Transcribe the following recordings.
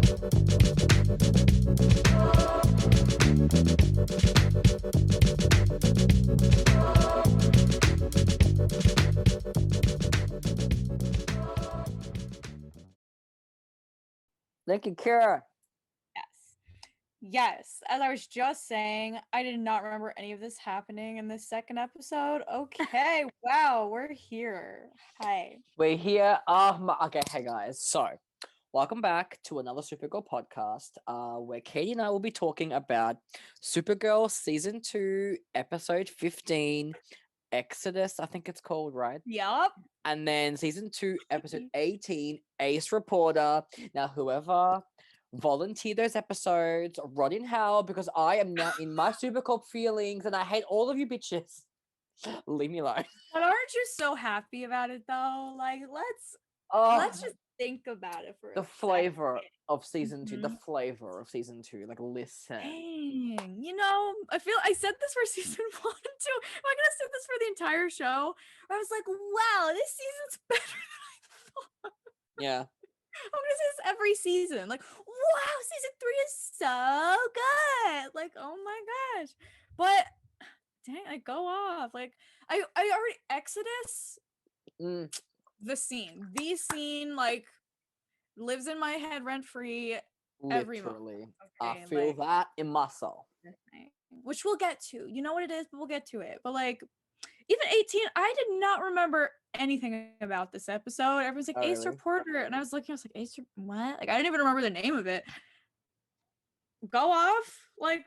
Thank you, Kara. Yes. Yes. As I was just saying, I did not remember any of this happening in the second episode. Okay. Wow. We're here. Hi. We're here. Okay, hey guys. So, welcome back to another Supergirl podcast, where Katie and I will be talking about Supergirl season 2, episode 15, Exodus. I think it's called, right? Yup. And then season 2, episode 18, Ace Reporter. Now, whoever volunteered those episodes, rot in hell, because I am now in my Supergirl feelings, and I hate all of you bitches. Leave me alone. But aren't you so happy about it though? Like, let's just think about it for the a flavor second. of season 2. The flavor of season 2. Like, listen. Dang. You know, I said this for season 1 too. Am I gonna say this for the entire show? I was like, wow, this season's better than I thought. Yeah. I'm gonna say this every season. Like, wow, season 3 is so good. Like, oh my gosh. But dang, like, go off. Like, I already Exodus. The scene, like, lives in my head rent free. Every Literally. moment. I feel that in my soul. Which we'll get to. You know what it is, but we'll get to it. But like, even 18, I did not remember anything about this episode. Everyone's like, Ace Reporter. And I was looking, I was like, Ace, what? Like, I didn't even remember the name of it. Go off. Like,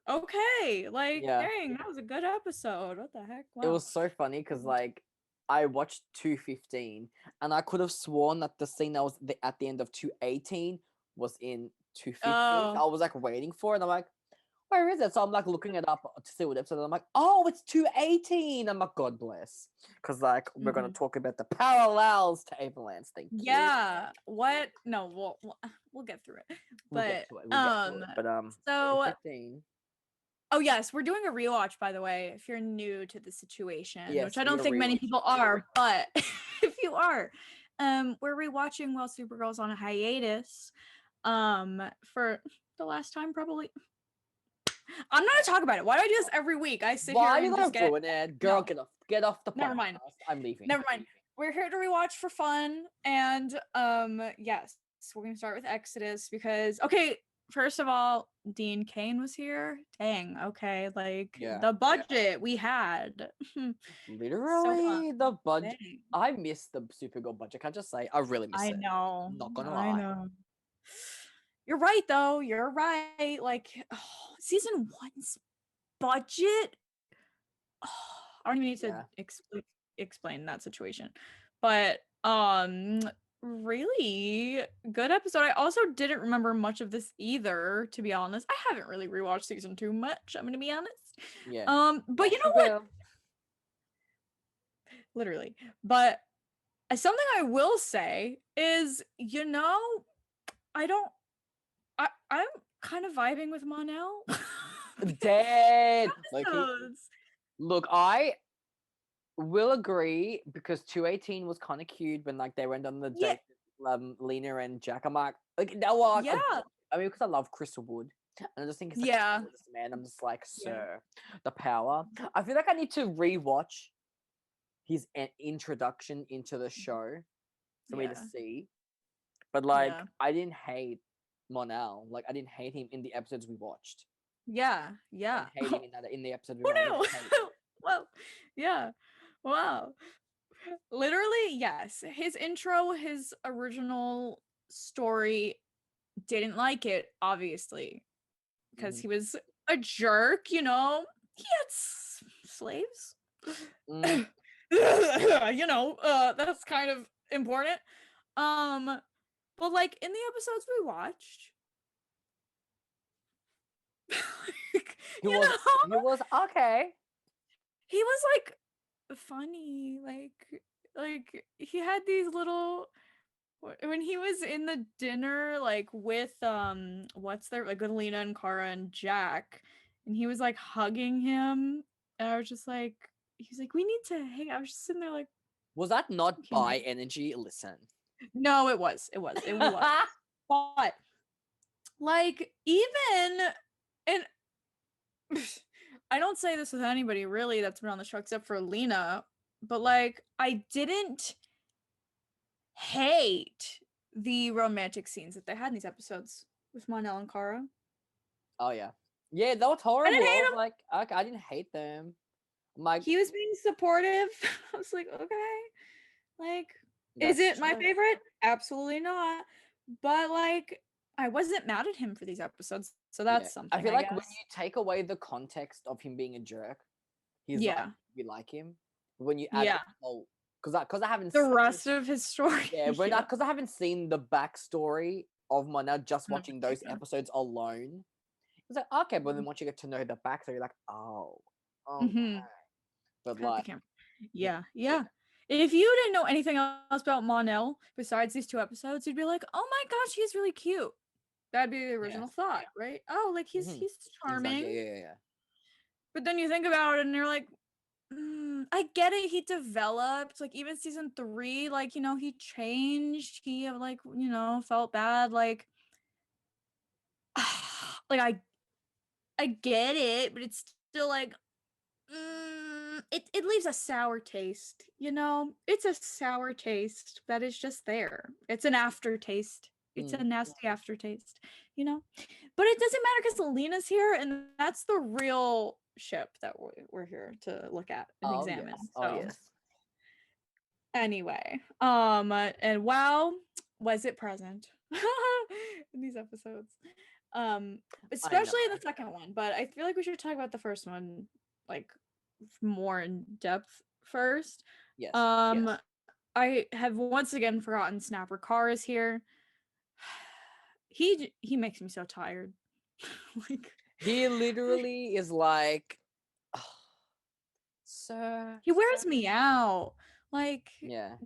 okay. Like, dang, that was a good episode. What the heck? Wow. It was so funny because, like, I watched 215 and I could have sworn that the scene that was at the end of 218 was in 215. I was like waiting for it, and I'm like, where is it? So I'm like looking it up to see what episode. And I'm like, oh, it's 218. I'm like, God bless, because like we're gonna talk about the parallels to Avalanche. Thank you. Yeah. What? No, we'll get through it. But so 15. Oh yes, we're doing a rewatch, by the way, if you're new to the situation, yes, which I don't think many people are, but if you are, we're rewatching while Supergirl's on a hiatus, for the last time probably. I'm not gonna talk about it. Why do I do this every week? I sit here and just get ruin it. Girl, no. Get off the podcast. Never mind. I'm leaving. Never mind. We're here to rewatch for fun, and yes, we're gonna start with Exodus because first of all, Dean Cain was here. Dang, okay, like the budget we had. Literally, the budget. Dang. I miss the Supergirl budget. Can I just say, I really miss it. I know. Not gonna lie. I know. You're right, though. You're right. Like, season 1's budget. I don't even need to explain that situation, but really good episode. I also didn't remember much of this either, to be honest. I haven't really rewatched season 2 much, I'm gonna be honest. Yeah. But you know what? Literally. But something I will say is, you know, I'm kind of vibing with Mon-El. Dead. Look, I will agree because 218 was kind of cute when like they went on the date with Lena and Jack. I'm like no, I mean, because I love Crystal Wood, and I just think it's like man. I'm just like, sir, the power. I feel like I need to rewatch his introduction into the show for me to see. But like, I didn't hate Mon-El. Like, I didn't hate him in the episodes we watched. Yeah. I hate him in the episode we watched. Well, yeah. Wow. Literally, yes. His intro, his original story, didn't like it, obviously. Because he was a jerk, you know. He had slaves. You know, that's kind of important. But like in the episodes we watched, he was okay. He was like funny, like he had these little, when he was in the dinner like with with Lena and Kara and Jack, and he was like hugging him, and I was just like, he's like, we need to hang. I was just sitting there like, was that not bi energy? Listen, no, it was. But Like, even, and I don't say this with anybody really that's been on the show except for Lena, but like, I didn't hate the romantic scenes that they had in these episodes with Monel and Kara. Oh yeah, yeah, that was horrible. I was like, okay, I didn't hate them. Like, he was being supportive. I was like, okay, like, is it my favorite? Absolutely not. But like, I wasn't mad at him for these episodes, so that's something. I feel like when you take away the context of him being a jerk, he's like, we like him. When you add the whole, because I haven't the rest of his story. Yeah, because I haven't seen the backstory of Mana, just watching those episodes alone. It's like, okay, but then once you get to know the backstory, you're like, oh, okay. But like, yeah. If you didn't know anything else about Monel besides these 2 episodes, you'd be like, oh my gosh, he's really cute. That'd be the original thought, right? Oh, like he's charming. Exactly. Yeah. But then you think about it and you're like, I get it. He developed, like, even season 3, like, you know, he changed. He, like, you know, felt bad. Like, like I get it, but it's still like, it leaves a sour taste, you know? It's a sour taste that is just there. It's an aftertaste. It's a nasty aftertaste, you know? But it doesn't matter because Lena's here, and that's the real ship that we're here to look at and examine. Yes. Oh yes. Anyway, and wow, was it present in these episodes? Especially in the second one, but I feel like we should talk about the first one, like, more in depth first. Yes. I have once again forgotten Snapper Carr is here. He makes me so tired. Like, he literally is like, oh, sir. He wears me out. Like,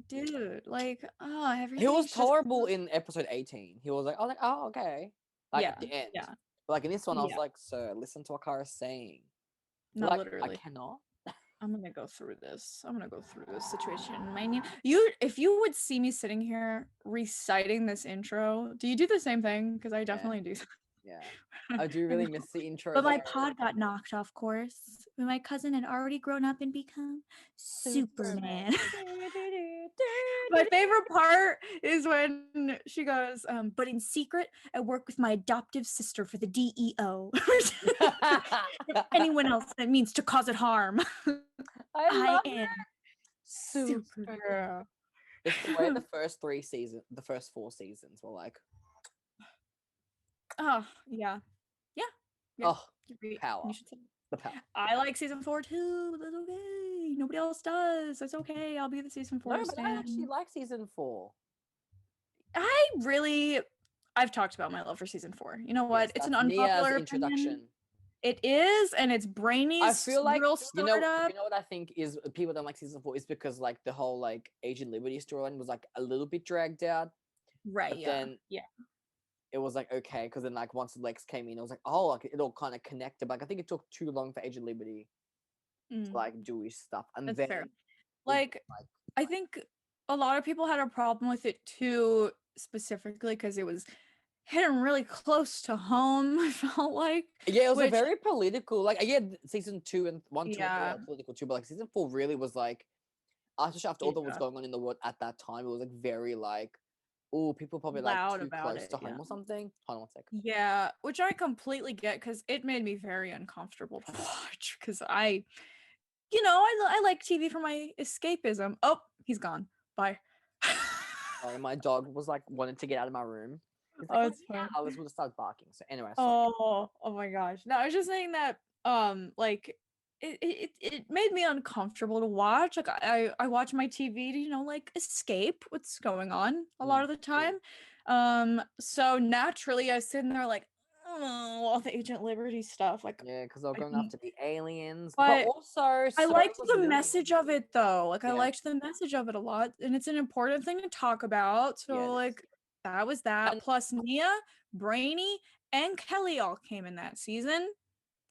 dude, like, everything. He was horrible in episode 18. He was like, oh, okay. Like, at the end. Yeah. But like in this one, I was like, sir, listen to what Kara's saying. No, like, literally. I cannot. I'm gonna go through this. I'm gonna go through this situation. If you would see me sitting here reciting this intro, do you do the same thing? Because I definitely do. Yeah, I do really miss the intro. But my pod got knocked off course when my cousin had already grown up and become Superman. My favorite part is when she goes, but in secret, I work with my adoptive sister for the DEO. If anyone else that means to cause it harm, I am Supergirl. It's the way the first 4 seasons were like. Oh, yeah. Oh, power. You should say. The power. I like season 4 too, but that's okay. Nobody else does. That's okay. I'll be the season 4 No, but I actually like season 4. I've talked about my love for season 4. You know what? Yes, it's an unpopular introduction. It is, and it's brainy. I feel like real you know what I think is people don't like season 4 is because like the whole like Agent Liberty storyline was like a little bit dragged out. Right. But then it was like okay, because then like once Lex came in, it was like like it all kind of connected. But like, I think it took too long for Agent Liberty to like do his stuff, and that's then fair. Like I think a lot of people had a problem with it too, specifically because it was hitting really close to home. I felt like it was a very political. Like season 2 and 1, 2, and 3 are political too, but like season 4 really was like after all that was going on in the world at that time, it was like very like. Oh, people probably loud like too close to home or something. Hold on 1 second. Yeah, which I completely get because it made me very uncomfortable to watch because I like TV for my escapism. Oh, he's gone. Bye. Sorry, my dog was like wanted to get out of my room. Like, it's fine. I was going to start barking. So anyway. Oh my gosh. No, I was just saying that like it made me uncomfortable to watch. Like I watch my TV to, like escape what's going on a lot of the time. So naturally I was sitting there like, oh, all the Agent Liberty stuff. Like because they're going after the aliens. But also I liked the message of it though. Like I liked the message of it a lot. And it's an important thing to talk about. So like that was that. And plus Mia, Brainy, and Kelly all came in that season.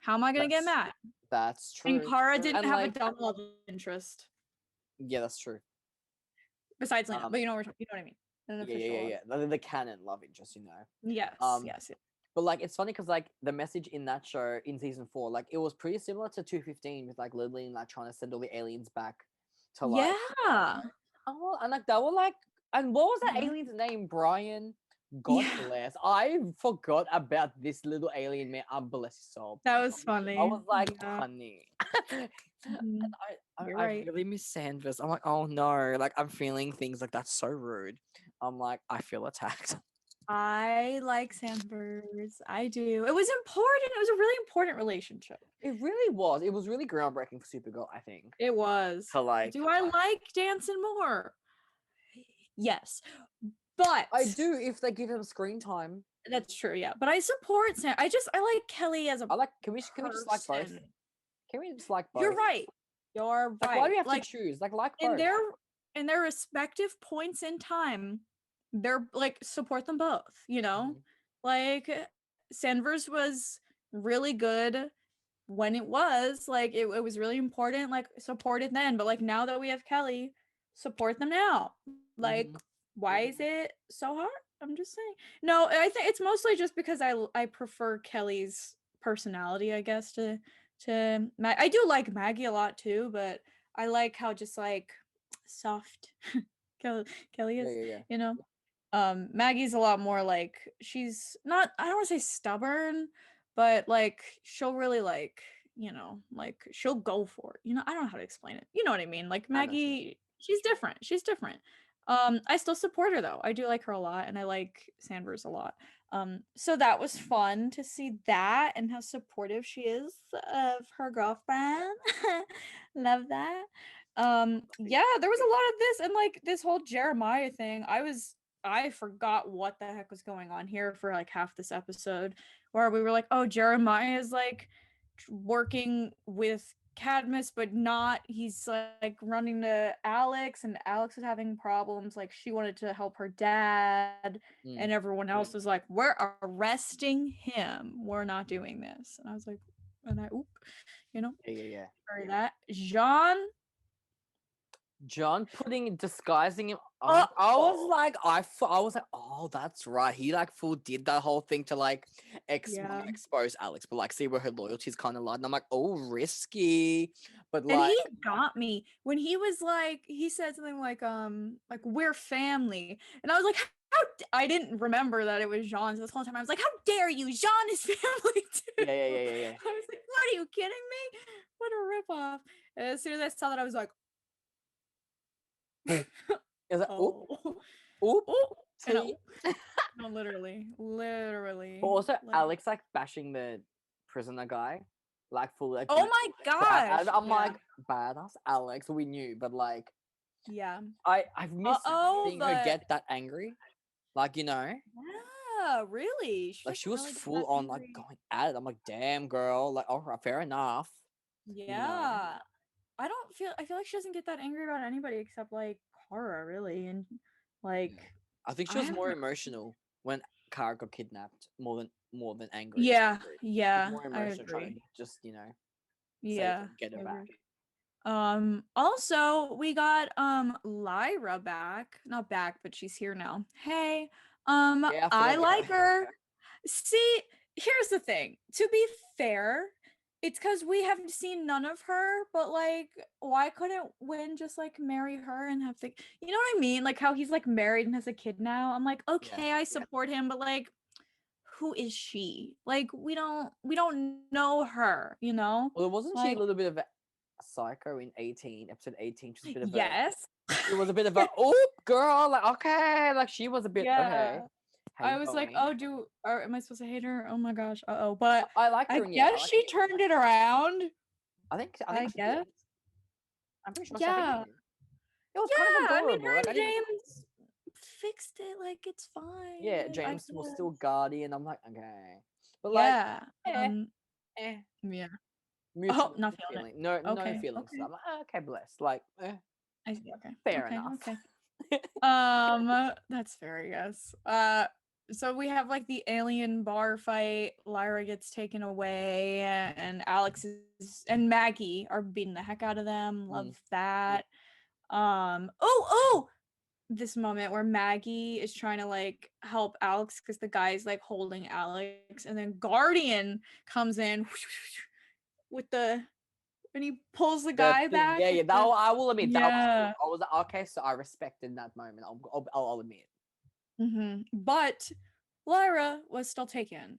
How am I gonna get mad? That's true. And Kara didn't have a dumb love interest. Yeah, that's true. Besides Lena, but you know what I mean. Yeah. The canon love interest, Yes, yes. But like, it's funny because like the message in that show in season 4, like it was pretty similar to 215 with like Lily like trying to send all the aliens back to like. Yeah. Oh, and like they were like, and what was that Mhm. alien's name? Brian. God Yeah. bless. I forgot about this little alien man. Bless his soul. That was funny. I was like, Yeah. honey. Mhm. You're I right. really miss Danvers. I'm like, oh no, like I'm feeling things like that's so rude. I'm like, I feel attacked. I like Danvers. I do. It was important. It was a really important relationship. It really was. It was really groundbreaking for Supergirl, I think. It was. To like, Do I like dancing more? Yes. But I do if they give him screen time. that's true, yeah. But I support Sam. I like Kelly as a I like. Can we just like both? person. Can we just like both? You're right. You're Like, right. why do we have like to choose? Like in both. their respective points in time, they're like support them both, you know? Like Danvers was really good when it was like it was really important, like support it then. But like now that we have Kelly, support them now. Like, why is it so hard? I'm just saying. No, I think it's mostly just because I prefer Kelly's personality, I guess, to I do like Maggie a lot too, but I like how just like soft Kelly is, Yeah. you know. Maggie's a lot more like she's not, I don't want to say stubborn, but like she'll really like, you know, like she'll go for it. You know, I don't know how to explain it. You know what I mean? Like Maggie, she's different. She's different. I still support her though. I do like her a lot, and I like Danvers a lot. So that was fun to see that and how supportive she is of her girlfriend. Love that. Yeah, there was a lot of this, and like this whole Jeremiah thing. I forgot what the heck was going on here for like half this episode, where we were like, oh, Jeremiah is like working with Cadmus, but not. He's like running to Alex, and Alex is having problems. Like she wanted to help her dad, and everyone else was like, "We're arresting him. We're not doing this." And I was like, you know, Yeah. Sorry that John disguising him. I was like, I was like, oh, that's right. He like full did that whole thing to like expose Alex, but like see where her loyalty's kind of lied. And I'm like, oh, risky. But like, and he got me when he was like, he said something like we're family, and I was like, I didn't remember that it was Jean's this whole time. I was like, how dare you? Jean is family too. Yeah. I was like, what, are you kidding me? What a ripoff. And as soon as I saw that, I was like, is it oh. Oop. No, literally. But also, Alex like bashing the prisoner guy, like fully. Like, oh my gosh! I'm like, badass Alex. We knew, but like, yeah, I've missed seeing her get that angry. Like, you know. Yeah, really. Like she was full on like going at it. I'm like, damn girl. Like, all right, fair enough. Yeah. You know? I feel like she doesn't get that angry about anybody except like Kara, really. And like I think she was more emotional when Kara got kidnapped more than angry. Yeah. More emotional, trying to just, you know, get her back. Also we got Lyra back. Not back, but she's here now. Hey. I like her. See, here's the thing. To be fair, it's because we haven't seen none of her, but like, why couldn't Wynn just like marry her and have the, you know what I mean? Like how he's like married and has a kid now. I'm like, okay, I support him, but like, who is she? Like, we don't know her, you know? Well, wasn't she a little bit of a psycho in episode 18? She's a bit of it was a bit of a oop girl, like okay, like she was a bit okay. I was like, oh, am I supposed to hate her? Oh my gosh, but I like her. I guess she turned it around. I think she did. I'm pretty sure. Yeah. It was kind of adorable. I mean, her and James fixed it. Like it's fine. Yeah, James was still guardian. I'm like, okay, but yeah, yeah. Oh, not feeling it. No feelings. Okay. I'm like, okay, bless. Like, I see. Okay, fair enough. Okay. That's fair, I guess. So we have like the alien bar fight. Lyra gets taken away, and Alex and Maggie are beating the heck out of them. Love that. this moment where Maggie is trying to like help Alex because the guy's like holding Alex, and then Guardian comes in with the and he pulls the guy thing. back. Yeah. That I will admit. That Yeah. I was like, okay, so I respected that moment. I'll admit. But Lyra was still taken.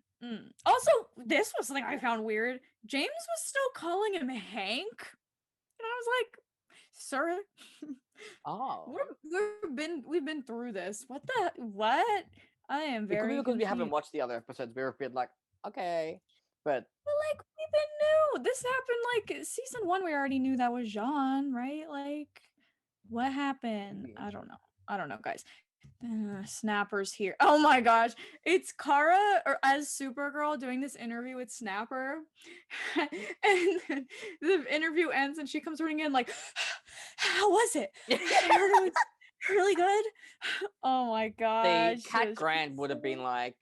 Also, this was something I found weird. James was still calling him Hank, and I was like, "Sir, Oh, we've been through this. What? I am it could be very because we confused. haven't watched the other episodes. We're a bit like, okay, but Like we've been new. This happened like season 1. We already knew that was Jean, right? Like, what happened? I don't know, guys. Snapper's here. Oh my gosh. It's Kara or as Supergirl doing this interview with Snapper. And the interview ends and she comes running in like, how was it? I heard it was really good. Oh my gosh. Cat Grant would have been like,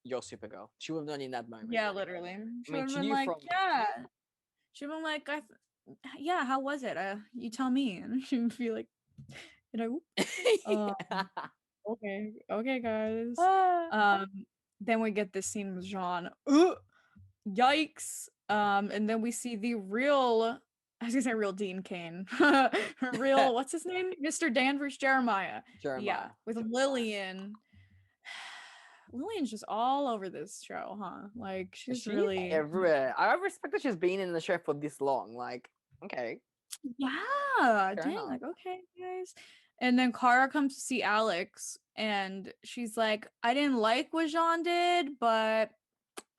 "You're Supergirl." She would have known in that moment. Yeah, literally. She would have been knew like, from yeah. She would have been like, yeah, how was it? You tell me. And she would be like, you know, okay, guys. Then we get this scene with Jean. Yikes. And then we see the real, I was gonna say real Dean Cain. Real, what's his name? Mr. Danvers Jeremiah. Yeah, with Lillian. Lillian's just all over this show, huh? Like she's really everywhere. I respect that she's been in the show for this long. Like, okay. Yeah, dang, like okay, guys. And then Kara comes to see Alex, and she's like, I didn't like what Jean did, but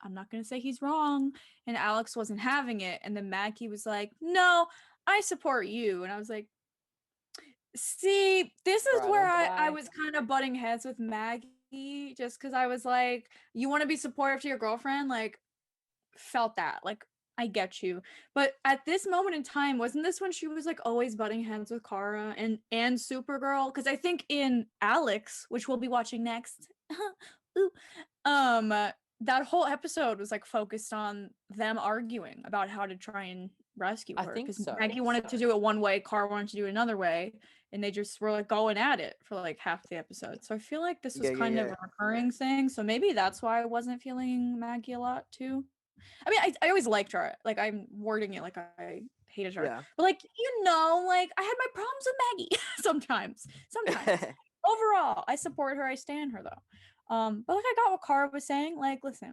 I'm not gonna say he's wrong. And Alex wasn't having it. And then Maggie was like, no, I support you. And I was like, see, this is where I was kind of butting heads with Maggie, just because I was like, you want to be supportive to your girlfriend? Like, felt that. Like, I get you. But at this moment in time, wasn't this when she was like always butting heads with Kara and Supergirl? Because I think in Alex, which we'll be watching next, ooh, that whole episode was like focused on them arguing about how to try and rescue her. Because Maggie wanted to do it one way, Kara wanted to do it another way, and they just were like going at it for like half the episode. So I feel like this was kind of a recurring thing. So maybe that's why I wasn't feeling Maggie a lot too. I mean, I always liked her. Like, I'm wording it like I hated her. Yeah. But, like, you know, like, I had my problems with Maggie sometimes. Overall, I support her. I stand her, though. But, like, I got what Kara was saying. Like, listen.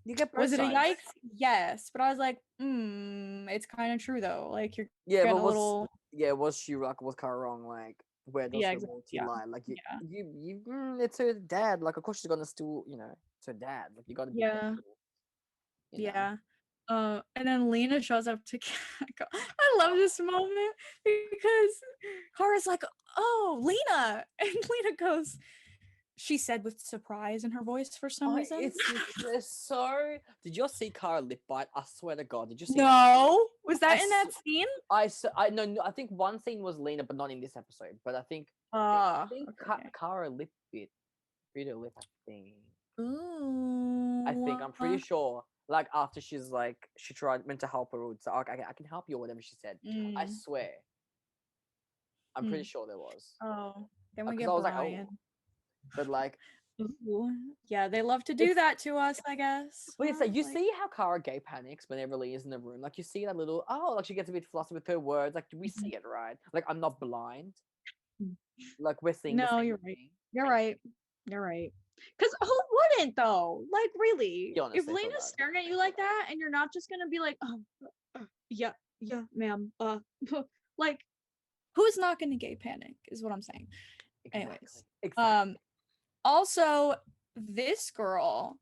You get was it a yikes? Yes. But I was like, it's kind of true, though. Like, you're getting a little... Yeah, was she right? Was Kara wrong? Like, where does the loyalty lie? Like, it's her dad. Like, of course she's gonna still, you know, it's her dad. Like, you gotta be careful. Yeah. And then Lena shows up to I love this moment because Kara's like, oh, Lena. And Lena goes, she said with surprise in her voice for some reason. It's so... Did you see Kara lip bite? I swear to God. Did you see No. Was that in that scene? No, I think one scene was Lena, but not in this episode. But I think Kara lip bit. Bit her lip, I think. Ooh. I'm pretty sure. Like after she's like she meant to help her, so okay, I can help you or whatever she said. I swear. I'm pretty sure there was. Oh, then we get Brian. Like, oh. But like, yeah, they love to do that to us, I guess. Wait, so you see how Kara gay panics whenever Leah's in the room? Like you see that little like she gets a bit flustered with her words. Like, do we see it right? Like I'm not blind. Like we're seeing. No, you're right. You're right. You're right. Because who wouldn't though? Like really, if Lena's staring at you like that, and you're not just gonna be like, yeah, ma'am, like, who's not gonna gay panic? Is what I'm saying. Anyways, also this girl,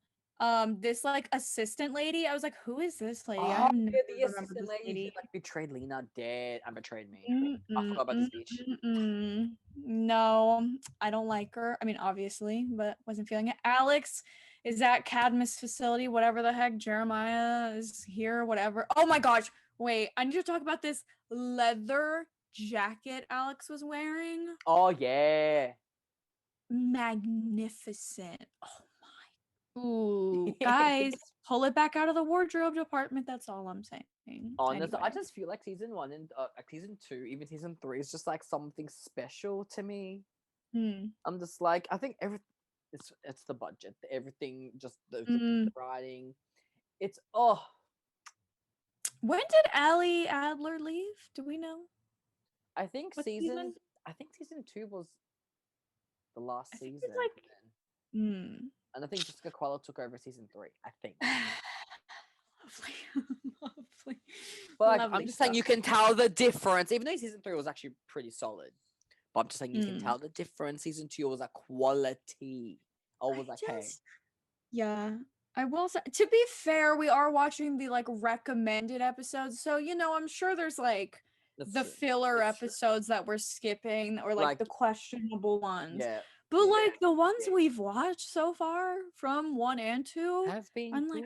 this like assistant lady, I was like, who is this lady? I have never remembered this lady. Like betrayed Lena, dead, and betrayed me. I forgot about this bitch. No, I don't like her. I mean, obviously, but wasn't feeling it. Alex is at Cadmus facility, whatever the heck. Jeremiah is here, whatever. Oh my gosh. Wait, I need to talk about this leather jacket Alex was wearing. Oh, yeah. Magnificent. Oh my. Ooh, guys, pull it back out of the wardrobe department. That's all I'm saying. Honestly, I just feel like season 1 and season 2, even season 3 is just like something special to me. I'm just like, I think it's the budget, everything, just the writing. It's When did Ali Adler leave? Do we know? I think season 2 was the last season. And I think Jessica Quella took over season 3, I think. Lovely. But like, I'm just saying, you can tell the difference, even though season 3 was actually pretty solid. But I'm just saying, you can tell the difference. Season 2 was a quality. I was like, hey. Yeah. I will say, to be fair, we are watching the like recommended episodes. So, I'm sure there's like the filler episodes that we're skipping, or like the questionable ones. Yeah. But like the ones we've watched so far from 1 and 2 have been I'm like,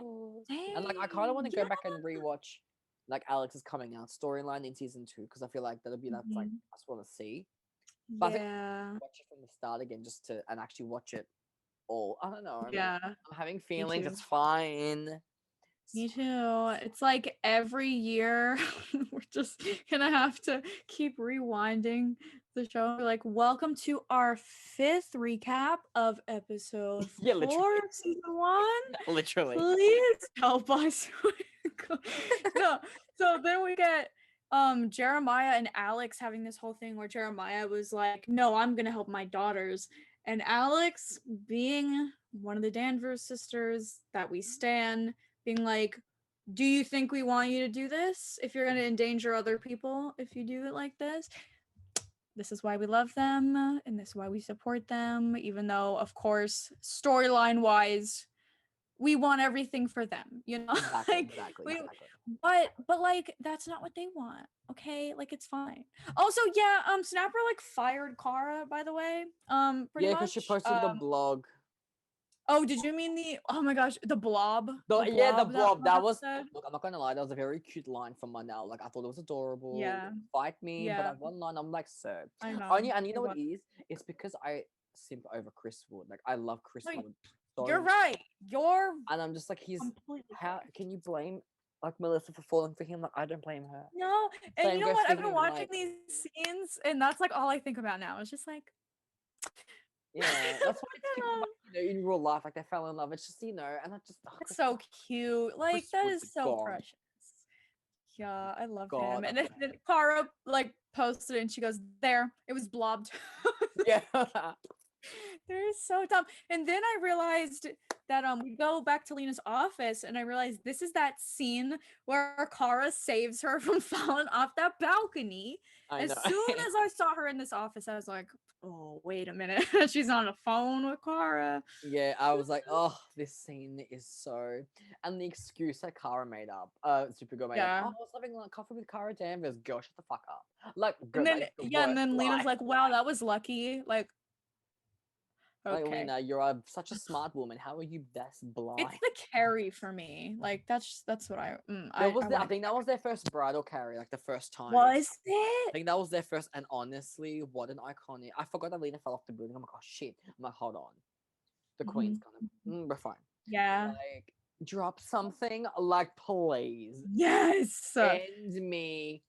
and like I kind of want to go back and rewatch like Alex's coming out storyline in season 2, because I feel like that's like I just want to see. But I think I'll watch it from the start again and actually watch it all. I don't know. I'm having feelings. It's fine. Me too. It's like every year we're just gonna have to keep rewinding the show. We're like, welcome to our 5th recap of episode 4 of season 1. Literally. Please help us. No. So then we get Jeremiah and Alex having this whole thing where Jeremiah was like, no, I'm gonna help my daughters. And Alex, being one of the Danvers sisters that we stan, being like, do you think we want you to do this? If you're going to endanger other people, if you do it like this? This is why we love them, and this is why we support them, even though, of course, storyline-wise, we want everything for them, Exactly. But like, that's not what they want, okay? Like, it's fine. Also, Snapper like fired Kara, by the way. Pretty much. Because she posted the blog. Oh, did you mean oh my gosh, the blob? The blob. That was, look, I'm not gonna lie, that was a very cute line from Manel. Like, I thought it was adorable. Yeah. Fight me, but that one line, I'm like, sir. I know. And you know what it is? It's because I simp over Chris Wood. Like, I love Chris Wood. You're right. And I'm just like, how can you blame like Melissa for falling for him? Like, I don't blame her. No, and you know what? I've been watching these scenes, and that's like all I think about now. It's just like, yeah, that's why it's cute, in real life, like they fell in love. It's just, and I just, it's so cute. Like, that is so precious. Yeah, I love him. And then Kara like posted it, and she goes, there, it was blobbed. Yeah. They're so dumb. And then I realized that we go back to Lena's office, and I realized this is that scene where Kara saves her from falling off that balcony. As soon as I saw her in this office, I was like, oh, wait a minute. She's on the phone with Kara. Yeah, I was like, oh, this scene is so... And the excuse that Kara made up, Supergirl made up, I was having like coffee with Kara Danvers. Girl, shut the fuck up. Like, girl, and then Lena's like, wow, that was lucky. Like, okay. Like, Lena, you're such a smart woman. How are you this blind? It's the carry for me. Like, that's what I think that was their first bridal carry, like the first time. Was it? I think that was their first, and honestly, what an iconic. I forgot that Lena fell off the building. I'm like, oh shit. I'm like, hold on. The Queen's gonna we're fine. Yeah. Like, drop something, like, please. Yes. Send me.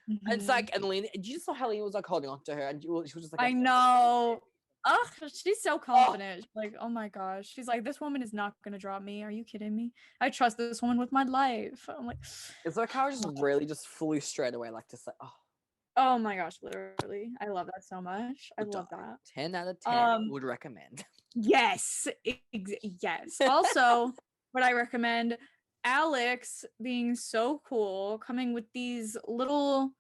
And it's like, and Lena, did you saw how Lena was like holding on to her, and she was just like, I know. Oh, she's so confident. She's like, oh my gosh. She's like, this woman is not gonna drop me. Are you kidding me? I trust this woman with my life. I'm like, it's like how just really just flew straight away, like to say, oh my gosh, literally. I love that so much. I love that. 10 out of 10 would recommend. Yes. Yes. Also, what I recommend, Alex being so cool, coming with these little,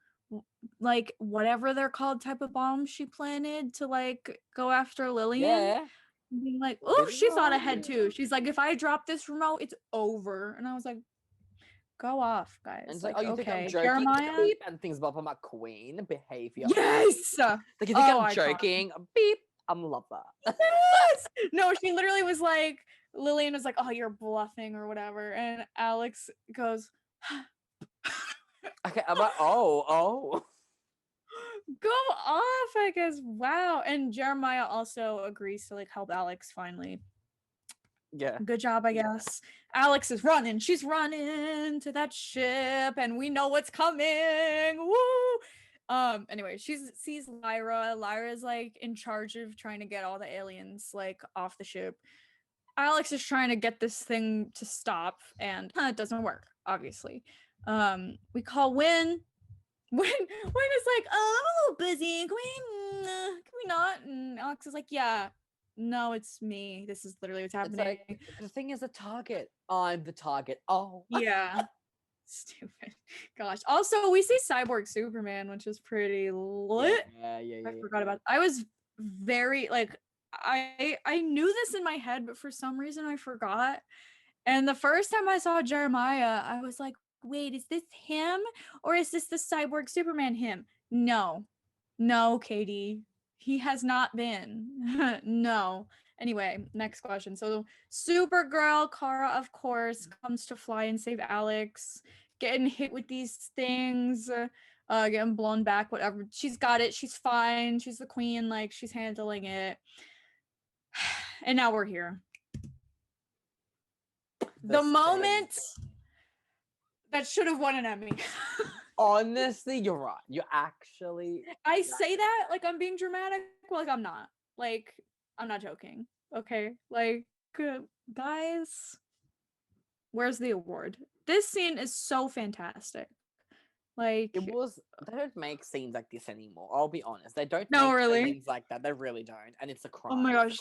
like, whatever they're called, type of bombs she planted to like go after Lillian. Yeah. Being like, oh, she thought ahead too. She's like, if I drop this remote, it's over. And I was like, go off, guys. And it's like, oh, you think I'm joking? Jeremiah? Beep, and things about my queen behavior. Yes. Like, you think I'm joking? Beep. I'm love that. Yes. No, she literally was like, Lillian was like, oh, you're bluffing or whatever. And Alex goes, okay, I'm like, oh. Go off, I guess. Wow. And Jeremiah also agrees to like help Alex finally. Yeah. Good job, I guess. Alex is running. She's running to that ship, and we know what's coming. Woo! Anyway, she sees Lyra. Lyra's like in charge of trying to get all the aliens like off the ship. Alex is trying to get this thing to stop, and it doesn't work, obviously. We call Win. Win is like, oh, I'm a little busy. Can we not? And Alex is like, yeah, no, it's me. This is literally what's happening. It's like, the thing is a target. I'm the target. Oh. Yeah. Stupid. Gosh. Also, we see Cyborg Superman, which is pretty lit. Yeah. I forgot about. I was very like I knew this in my head, but for some reason I forgot. And the first time I saw Jeremiah, I was like, wait, is this him or is this the Cyborg Superman him? No, Katie, he has not been. No. Anyway, next question. So Supergirl, Kara, of course, comes to fly and save Alex, getting hit with these things, getting blown back, whatever. She's got it. She's fine. She's the queen. Like, she's handling it. And now we're here. The moment that should have won an Emmy. Honestly, you're right. You actually. I say that like I'm being dramatic, but like I'm not. Like, I'm not joking. Okay? Like, guys, where's the award? This scene is so fantastic. Like, they don't make scenes like this anymore. I'll be honest. They don't make really scenes like that. They really don't. And it's a crime. Oh my gosh.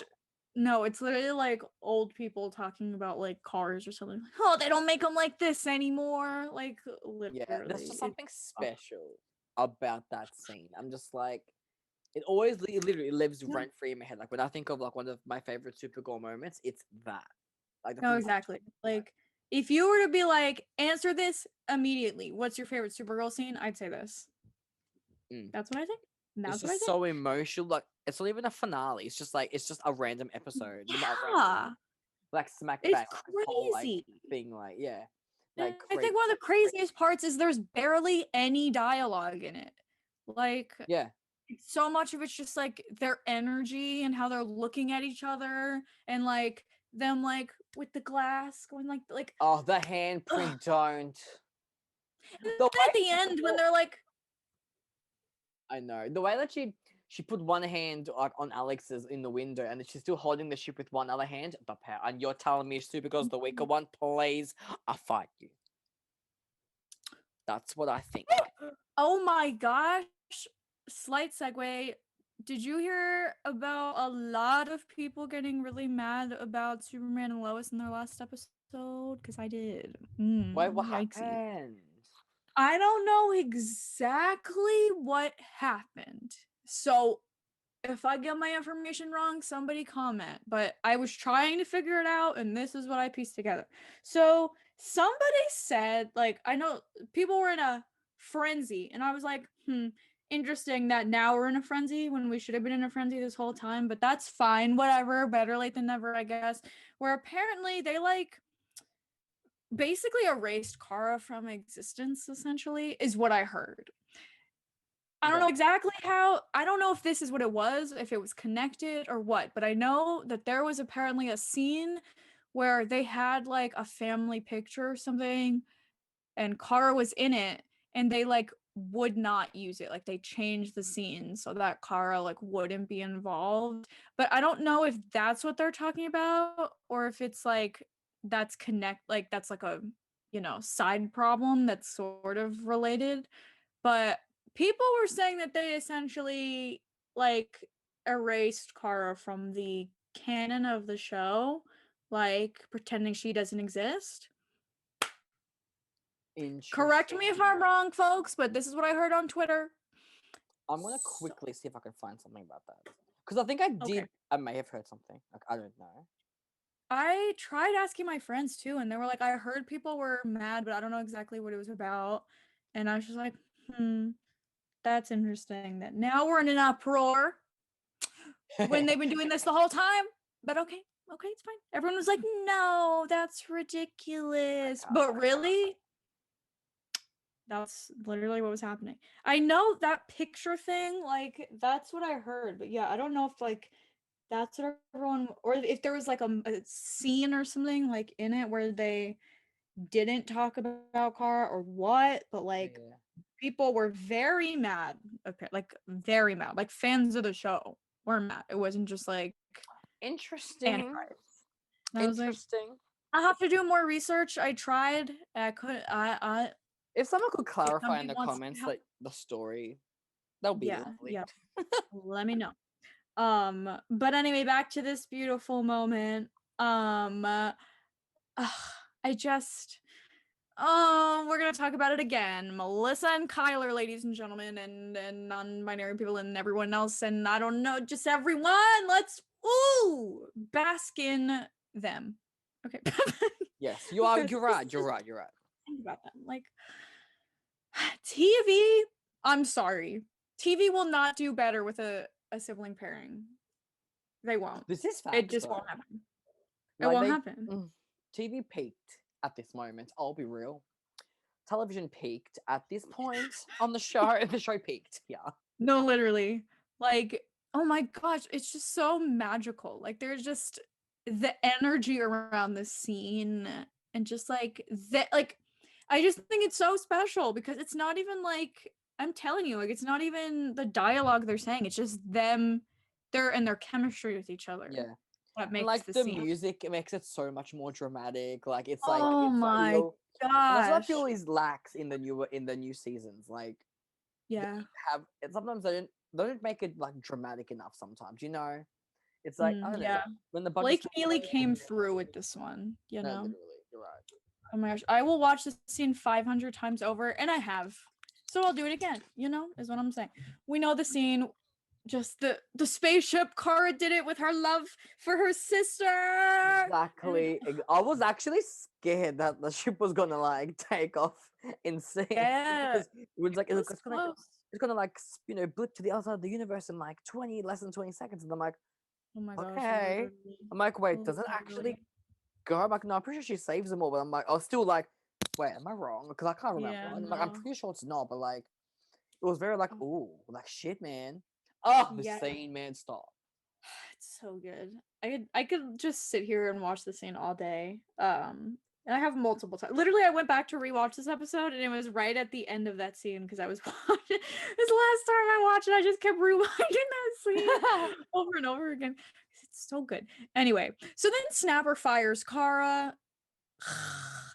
No, it's literally like old people talking about like cars or something. Oh, they don't make them like this anymore. Like, literally. Yeah, there's just something special about that scene. I'm just like, it literally lives rent free in my head. Like when I think of like one of my favorite Supergirl moments, it's that. Like, no, exactly. Like, if you were to be like, answer this immediately, what's your favorite Supergirl scene? I'd say this. That's what I think. It's just so emotional. Like, it's not even a finale. It's just a random episode. Yeah. Like smack bang. It's crazy. Whole, like, thing, like, yeah. Like, I think one of the craziest parts is there's barely any dialogue in it. Like, yeah. So much of it's just like their energy and how they're looking at each other and like them like with the glass going like oh, the handprint don't. At the end when they're like, I know the way that she put one hand like on Alex's in the window and she's still holding the ship with one other hand. The power, and you're telling me Supergirl's the weaker one? Please, I'll fight you. That's what I think. Oh my gosh. Slight segue. Did you hear about a lot of people getting really mad about Superman and Lois in their last episode? Because I did. Wait, what happened? I don't know exactly what happened. So if I get my information wrong, somebody comment. But I was trying to figure it out, and this is what I pieced together. So somebody said, like, I know people were in a frenzy, and I was like, interesting that now we're in a frenzy when we should have been in a frenzy this whole time, but that's fine, whatever, better late than never, I guess. Where apparently they like basically erased Kara from existence, essentially, is what I heard. I don't know exactly how. I don't know if this is what it was, if it was connected or what, but I know that there was apparently a scene where they had like a family picture or something and Kara was in it and they like would not use it. Like they changed the scene so that Kara like wouldn't be involved. But I don't know if that's what they're talking about or if it's like that's that's like a, side problem that's sort of related. But people were saying that they essentially like erased Kara from the canon of the show, like pretending she doesn't exist. Correct me if I'm wrong, folks, but this is what I heard on Twitter. I'm gonna quickly see if I can find something about that because I think I did. Okay. I may have heard something. Like, I don't know. I tried asking my friends too, and they were like, "I heard people were mad, but I don't know exactly what it was about." And I was just like, that's interesting. That now we're in an uproar when they've been doing this the whole time. But okay, it's fine. Everyone was like, "No, that's ridiculous." But really? That's literally what was happening. I know that picture thing, like, that's what I heard. But yeah, I don't know if, like, that's what everyone... Or if there was, like, a scene or something, like, in it where they didn't talk about Kara or what. But, like, people were very mad. Okay, like very mad. Like fans of the show were mad. It wasn't just like interesting. I was like, I have to do more research. I tried. I couldn't. I if someone could clarify in the comments like the story, that would be lovely. Yeah. Let me know. But anyway, back to this beautiful moment. I just we're gonna talk about it again. Melissa and Kyler, ladies and gentlemen, and non-binary people and everyone else, and I don't know, just everyone. Let's bask in them. Okay. Yes, you are. You're right. You're right. Think about them. Like TV. I'm sorry. TV will not do better with a sibling pairing. They won't. This is facts, it just won't happen. It won't happen. TV peaked at this moment. I'll be real. Television peaked at this point on the show. The show peaked. Yeah. No, literally. Like, oh my gosh, it's just so magical. Like, there's just the energy around the scene, and just like that. Like, I just think it's so special because it's not even like, I'm telling you, like, it's not even the dialogue they're saying. It's just them, their chemistry with each other. Yeah. That makes like the music, it makes it so much more dramatic. Like it's oh my gosh. That's what I feel is lacks in the new seasons. Like sometimes they don't make it like dramatic enough. Sometimes it's like I don't know when the Blake Neely came through with this one. You know, literally, you're right. Oh my gosh, I will watch this scene 500 times over, and I have, so I'll do it again. Is what I'm saying. We know the scene. Just the spaceship. Kara did it with her love for her sister. Exactly. I was actually scared that the ship was gonna like take off in sync. Yeah. It was like it's gonna like blip to the other side of the universe in like less than 20 seconds, and I'm like, oh my gosh. Okay. Literally. I'm like, wait, does it actually go? I'm like, no, I'm pretty sure she saves them all, but I'm like, I was still like, wait, am I wrong? Because I can't remember. Yeah, I'm pretty sure it's not, but like, it was very like, ooh, like shit, man. Oh, the scene, man, stop. It's so good. I could just sit here and watch the scene all day. And I have multiple times. Literally, I went back to rewatch this episode, and it was right at the end of that scene because I was watching this last time I watched it. I just kept rewinding that scene over and over again. It's so good. Anyway, so then Snapper fires Kara.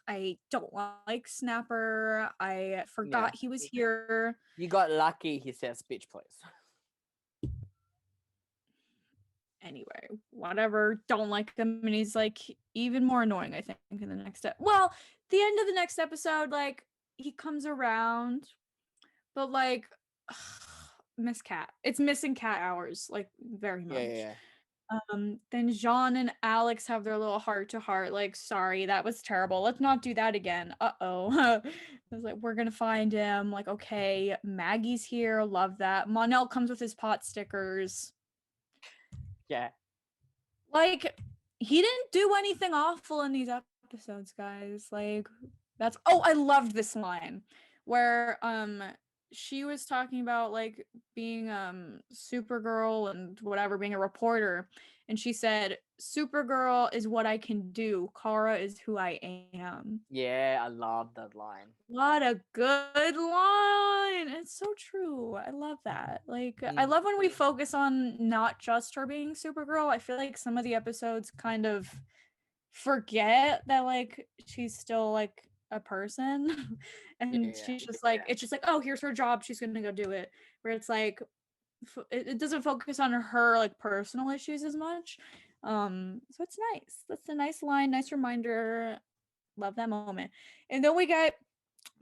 I don't like Snapper. I forgot he was here. You got lucky, he says, bitch, please. Anyway, whatever. Don't like him, and he's like even more annoying, I think, in the next step. Well, the end of the next episode, like he comes around, but like Miss Cat. It's missing cat hours, like very much. Yeah. Then Jean and Alex have their little heart to heart, like, sorry, that was terrible. Let's not do that again. I was like, we're gonna find him. Like, okay, Maggie's here, love that. Monel comes with his pot stickers. Yeah. Like, he didn't do anything awful in these episodes, guys. Like, I loved this line where she was talking about like being Supergirl and whatever, being a reporter, and she said Supergirl is what I can do, Kara is who I am. Yeah, I love that line. What a good line. It's so true. I love that. Like I love when we focus on not just her being Supergirl. I feel like some of the episodes kind of forget that like she's still like a person and she's just like it's just like, oh, here's her job, she's gonna go do it, where it's like it doesn't focus on her like personal issues as much. So it's nice. That's a nice line, nice reminder. Love that moment. And then we got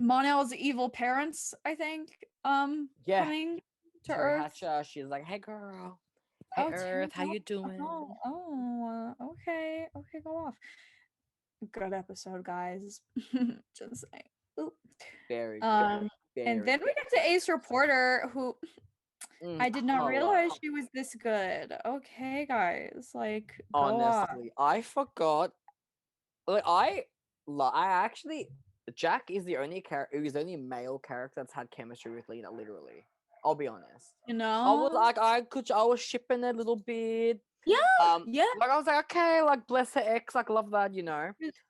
Monel's evil parents, I think, coming to Earth. Hatcher, she's like, hey girl, hey Earth, how you doing? Okay, go off. Good episode, guys. Just saying. Oop. Very good. And then we get to Ace Reporter, who I did not realize she was this good. Okay, guys, like honestly, I forgot. Like I actually, Jack is the only male character that's had chemistry with Lena. Literally, I'll be honest. I was like, I was shipping a little bit. Yeah. Like I was like, okay, like bless her ex, like love that,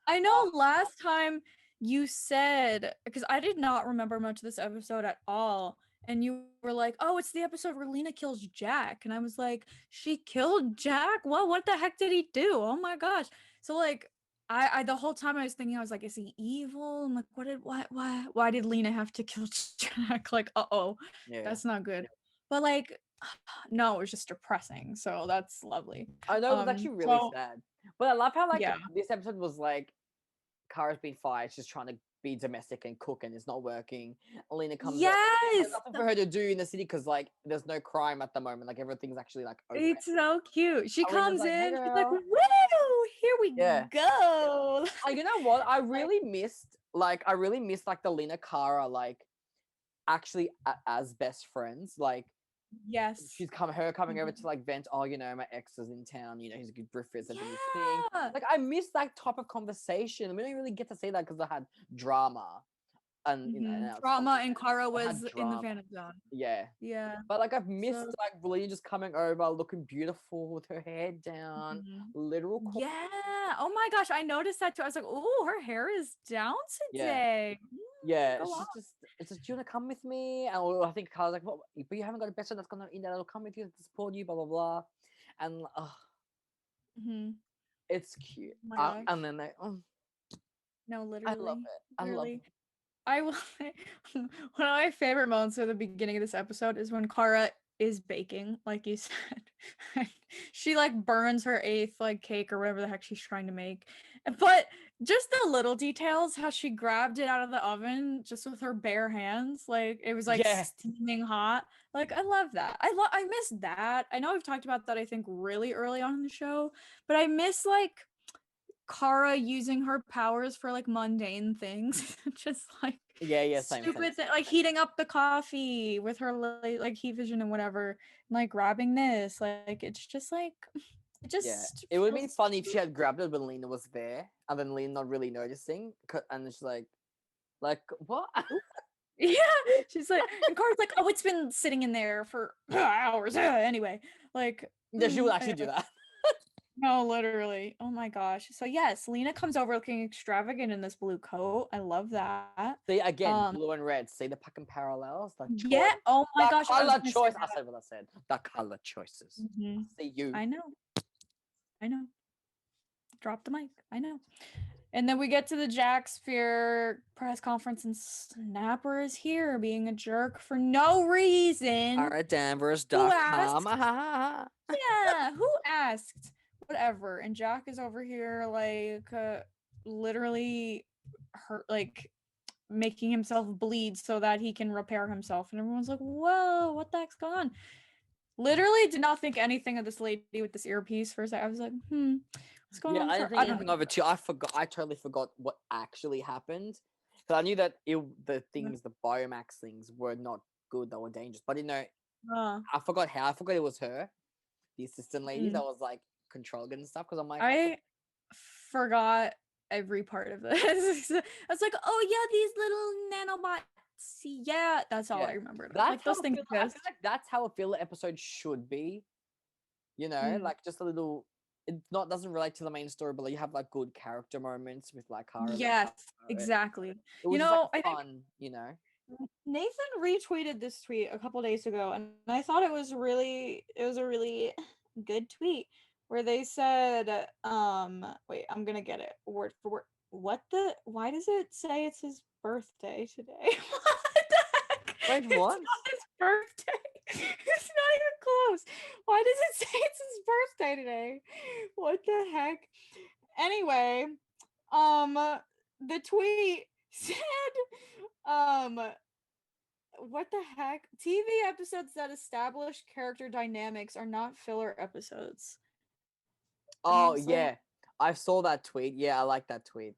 I know last time you said, because I did not remember much of this episode at all, and you were like, oh, it's the episode where Lena kills Jack, and I was like, she killed Jack? What the heck did he do? Oh my gosh. So like I the whole time I was thinking, I was like, is he evil? I'm like, why did Lena have to kill Jack? Like, Yeah. that's not good. But like, no, it was just depressing. So that's lovely. I know, it was actually really sad. But I love how like yeah. this episode was like Kara's been fired, she's trying to be domestic and cook and it's not working. Lena comes up. There's nothing for her to do in the city because like there's no crime at the moment. Like everything's actually like open. It's so cute. She comes like, in, hey, she's like, woo, here we go. You know what? I really missed like the Lena Kara like actually as best friends. Like yes, she's coming over to like vent. Oh, you know, my ex is in town. You know, he's a good Griffiths and his thing. Like I missed that type of conversation. We don't really get to see that because I had drama, and you know, drama. And Kara was in the Phantom Zone. Yeah. But like I've missed like Lena just coming over, looking beautiful with her hair down, literal. Yeah. Oh my gosh, I noticed that too. I was like, oh, her hair is down today. Yeah, it's just, do you want to come with me? And I think Carla's like, well, but you haven't got a best friend that's gonna that'll come with you to support you, blah blah blah, and it's cute. And then they, no, literally, I love it. I love it. I will. One of my favorite moments at the beginning of this episode is when Kara is baking, like you said. She like burns her 8th like cake or whatever the heck she's trying to make. But just the little details, how she grabbed it out of the oven just with her bare hands, like it was like steaming hot. Like I love that. I miss that. I know we've talked about that I think really early on in the show, but I miss like Kara using her powers for like mundane things. Just like stupid thing, like heating up the coffee with her like heat vision and whatever, and like grabbing this, like it's just like it would have been funny if she had grabbed it when Lena was there and then Lena not really noticing and she's like what? Yeah, she's like, and Kara's like, oh, it's been sitting in there for hours. Anyway, like yeah, she would actually do that. No, literally. Oh my gosh. So yes, Lena comes over looking extravagant in this blue coat. I love that. See again, blue and red. See the fucking parallels. Yeah. Oh my gosh. Color choice. I said what I said. The color choices. See you. I know. Drop the mic. I know. And then we get to the Jack Sphere press conference, and Snapper is here being a jerk for no reason. Danvers.com. Yeah. Who asked? Whatever. And Jack is over here like literally hurt, like making himself bleed so that he can repair himself, and everyone's like, whoa, what the heck's going on? Literally did not think anything of this lady with this earpiece for a second. I was like, what's going on? I didn't think anything of it too. I totally forgot what actually happened, because I knew that the Biomax things were not good, they were dangerous, but I didn't know I forgot it was her, the assistant lady that was like controlling and stuff, because I'm like, I forgot every part of this. I was like, oh yeah, these little nanobots. Yeah, that's all I remember. Like those things. I feel like that's how a filler episode should be. You know, like just a little. It doesn't relate to the main story, but like, you have like good character moments with like Kara. Yes, exactly. It was like fun, you know. Nathan retweeted this tweet a couple days ago, and I thought it was a really good tweet where they said, wait, I'm gonna get it word for word. Why does it say it's his birthday today? What the heck? Wait, what? It's not his birthday. It's not even close. Why does it say it's his birthday today? What the heck? Anyway, the tweet said, what the heck? TV episodes that establish character dynamics are not filler episodes. Oh, yeah. I saw that tweet. Yeah, I like that tweet.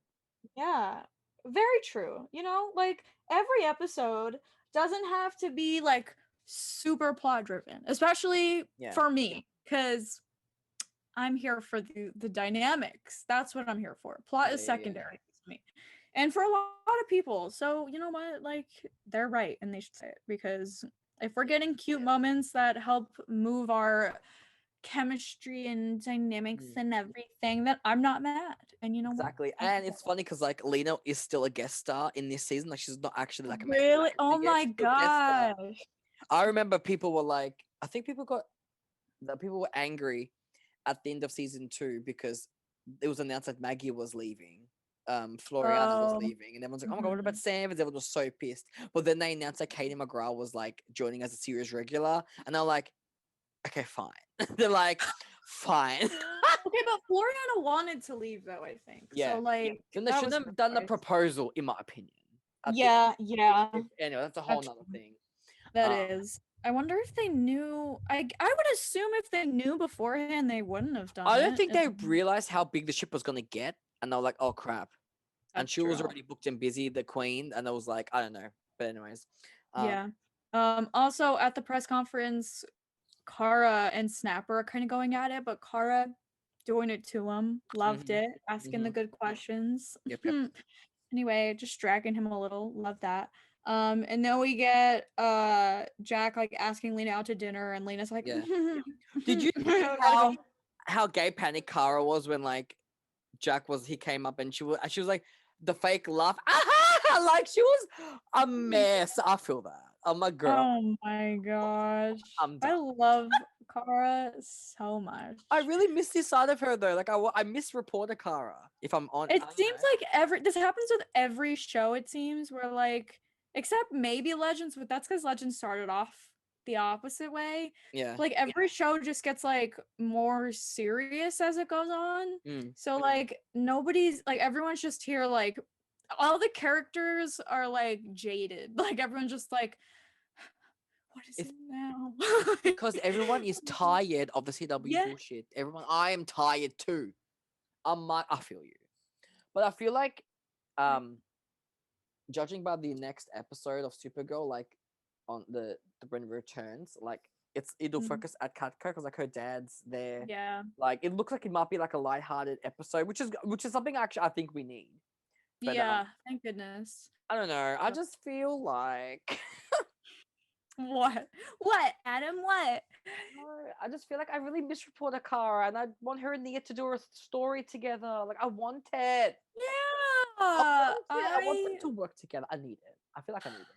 Yeah, very true. You know, like every episode doesn't have to be like super plot driven, especially for me, because I'm here for the dynamics. That's what I'm here for. Plot is secondary to me. And for a lot of people. So, you know what? Like, they're right, and they should say it, because if we're getting cute moments that help move our chemistry and dynamics Mm. and everything, that I'm not mad. And you know what? Exactly. And it's funny because like Lena is still a guest star in this season. Like she's not actually like a main Really? character Oh yet. my She's still a guest star. gosh. I remember people were like, I think people were angry at the end of season 2 because it was announced that Maggie was leaving. Floriana was Oh. leaving, and everyone's like, "Oh my god, what about Sam?" And everyone was so pissed. But then they announced that Katie McGrath was like joining as a series regular, and they're like, "Okay, fine." They're like, "Fine." Okay, but Floriana wanted to leave though, I think. Yeah. So like Then they that shouldn't was have done the choice. proposal, in my opinion. Yeah, yeah. Anyway, that's a whole That's nother thing. That is. I wonder if they knew. I would assume if they knew beforehand, they wouldn't have done I it. don't think they realized how big the ship was gonna get, and they were like, "Oh crap!" And That's she was true. already booked and busy, the queen, and I was like, I don't know. But anyways, Yeah. Also at the press conference, Kara and Snapper are kind of going at it, but Kara doing it to him, loved it, asking the good questions. Yep, yep. Anyway, just dragging him a little, love that. And then we get Jack like asking Lena out to dinner, and Lena's like, Yeah. Did you see wow. how gay panic Kara was when like he came up and she was like the fake laugh, like she was a mess. I feel that. I'm a girl. Oh my gosh. I'm I done. love Kara so much. I really miss this side of her though. Like I miss reporter Kara. If I'm on, It seems like this happens with every show, it seems, where like, except maybe Legends, but that's because Legends started off the opposite way. yeah. Like every show just gets like more serious as it goes on. So like nobody's like everyone's just here like all the characters are like jaded. Like everyone's just like, what is it now? Because everyone is tired of the CW bullshit. I am tired too. I feel you. But I feel like judging by the next episode of Supergirl, like on the when it returns, like it'll focus at Katka because like her dad's there. Yeah. Like it looks like it might be like a lighthearted episode, which is something actually I think we need. But, yeah, thank goodness. I don't know. I just feel like What, Adam? What? I just feel like I really miss Reporter Kara, and I want her and Nia to do a story together. Like I want it. Yeah, I want them to work together. I need it. I feel like I need it.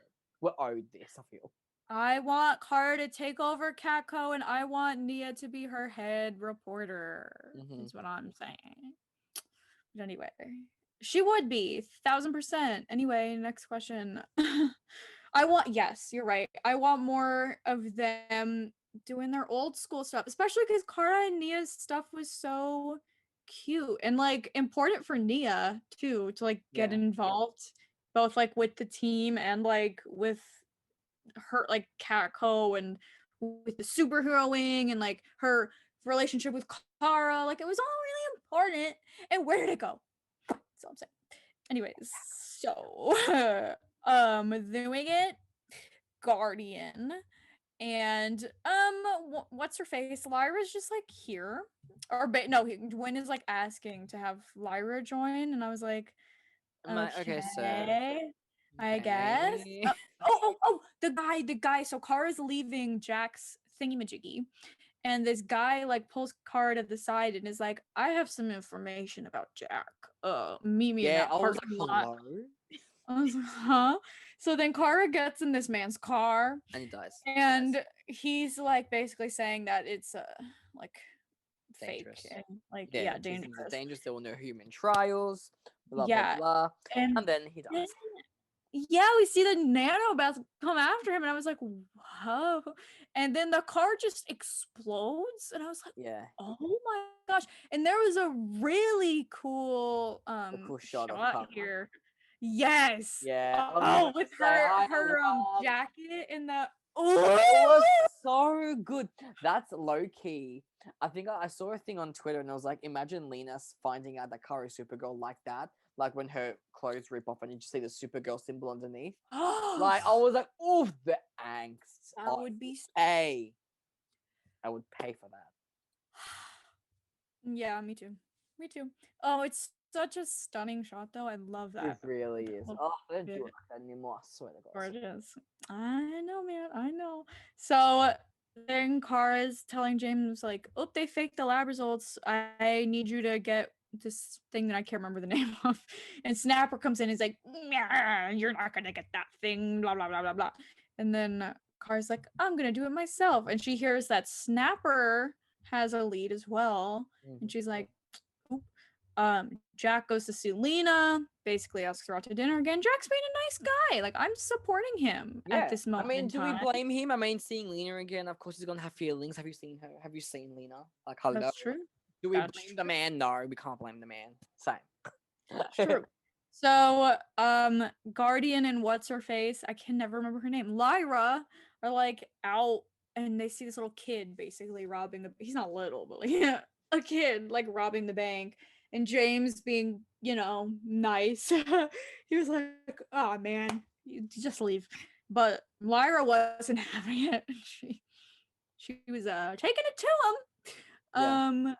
We're owed this. I feel. I want Kara to take over Catco, and I want Nia to be her head reporter. Is what I'm saying. But anyway, she would be 1000%. Anyway, next question. Yes, you're right. I want more of them doing their old school stuff, especially because Kara and Nia's stuff was so cute and like important for Nia too to like get involved both like with the team and like with her like Catco and with the superhero wing and like her relationship with Kara. Like it was all really important. And where did it go? That's all I'm saying. Anyways, so doing it Guardian and what's her face? Lyra's just like here. Or no, Gwen is like asking to have Lyra join, and I was like, okay, sir. I guess. Oh, the guy. So Kara's leaving Jack's thingy-majiggy, and this guy like pulls Kara to the side and is like, I have some information about Jack. Meet me in that parking lot. I was like, huh? So then Kara gets in this man's car and he dies. And he's like basically saying that it's like dangerous. fake and like dangerous. Dangerous. There were no human trials. Blah blah blah. And then he dies. Yeah, we see the nanobots come after him, and I was like, whoa. And then the car just explodes, and I was like, oh my gosh. And there was a really cool shot here. Yes. Yeah. With her jacket and the it was so good. That's low key. I think I saw a thing on Twitter and I was like, imagine Lena finding out that Kara is Supergirl like that. Like when her clothes rip off and you just see the Supergirl symbol underneath. Like I was like, oh, the angst. That would be I would pay for that. Yeah, me too. Me too. Oh, it's such a stunning shot though. I love that. It really is. Oh, they don't do it like that anymore. I swear to God. Gorgeous. I know, man. I know. So then Kara's telling James like, "Oh, they faked the lab results. I need you to get this thing that I can't remember the name of." And Snapper comes in and is like, "You're not gonna get that thing." Blah blah blah blah blah. And then Kara's like, "I'm gonna do it myself." And she hears that Snapper has a lead as well, and she's like, "Oop." Jack goes to see Lena, basically asks her out to dinner again. Jack's being a nice guy. Like, I'm supporting him at this moment. I mean, do we blame him? I mean, seeing Lena again, of course he's gonna have feelings. Have you seen her? Have you seen Lena? Like, hello. That's true. Do we blame the man? No, we can't blame the man. Same. That's true. So, Guardian and what's her face? I can never remember her name. Lyra are like out, and they see this little kid basically robbing the. He's not little, but like a kid like robbing the bank. And James being, nice. He was like, "Oh man, you just leave." But Lyra wasn't having it. She was taking it to him.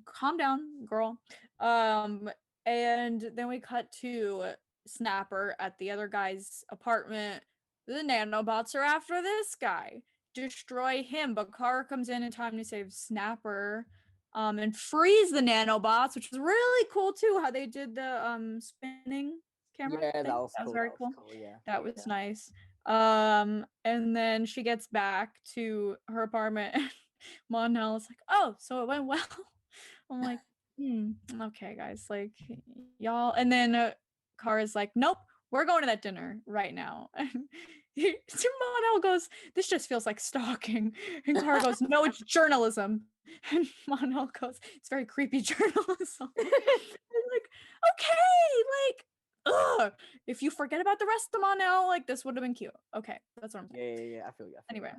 Calm down, girl. And then we cut to Snapper at the other guy's apartment. The nanobots are after this guy. Destroy him, but Kara comes in time to save Snapper. And freeze the nanobots, which was really cool too. How they did the spinning camera. Yeah, that was very cool. Yeah, that was nice. And then she gets back to her apartment. And Monel is like, "Oh, so it went well." I'm like, okay, guys, like y'all. And then Kara's like, "Nope, we're going to that dinner right now." And Monel goes, "This just feels like stalking." And Kara goes, "No, it's journalism." And Monel goes, "It's very creepy journalism." I'm like, okay, like, ugh. If you forget about the rest of Monel, like this would have been cute. Okay, that's what I'm saying. Yeah, I feel you. Anyway,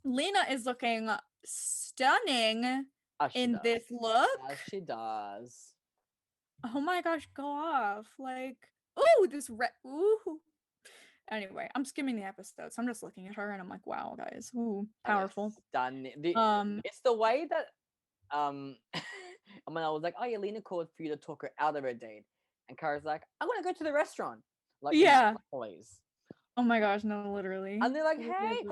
Lena is looking stunning in this look. As she does. Oh my gosh, go off. Like, ooh, this red. Ooh. Anyway, I'm skimming the episode, so I'm just looking at her and I'm like, wow, guys. Ooh, powerful. Stunning. It's the way that I mean, I was like, "Oh yeah, Lena called for you to talk her out of her date," and Kara's like, "I'm gonna go to the restaurant." Like, yeah, please. Oh my gosh, no, literally. And they're like, "Hey,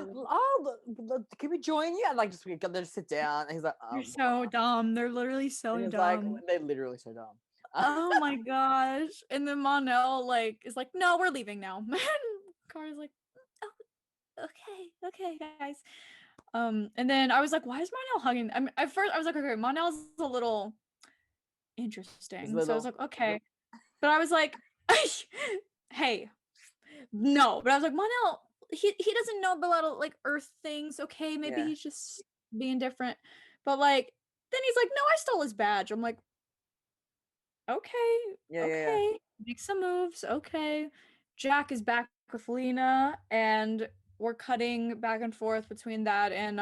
can we join you?" And like, just sit down. And he's like, "You're so dumb." They're literally so dumb. Like, they're literally so dumb. Oh my gosh! And then Monel is like, "No, we're leaving now." And Kara's like, "Oh, okay, guys." And then I was like, "Why is Monel hugging?" I mean, at first I was like, "Okay, Monel's a little interesting," so I was like, "Okay," but I was like, "Hey." No, but I was like, Monel, he doesn't know about a lot of like Earth things. Okay, maybe he's just being different. But like, then he's like, "No, I stole his badge." I'm like, okay, okay, make some moves. Okay, Jack is back with Lena, and we're cutting back and forth between that and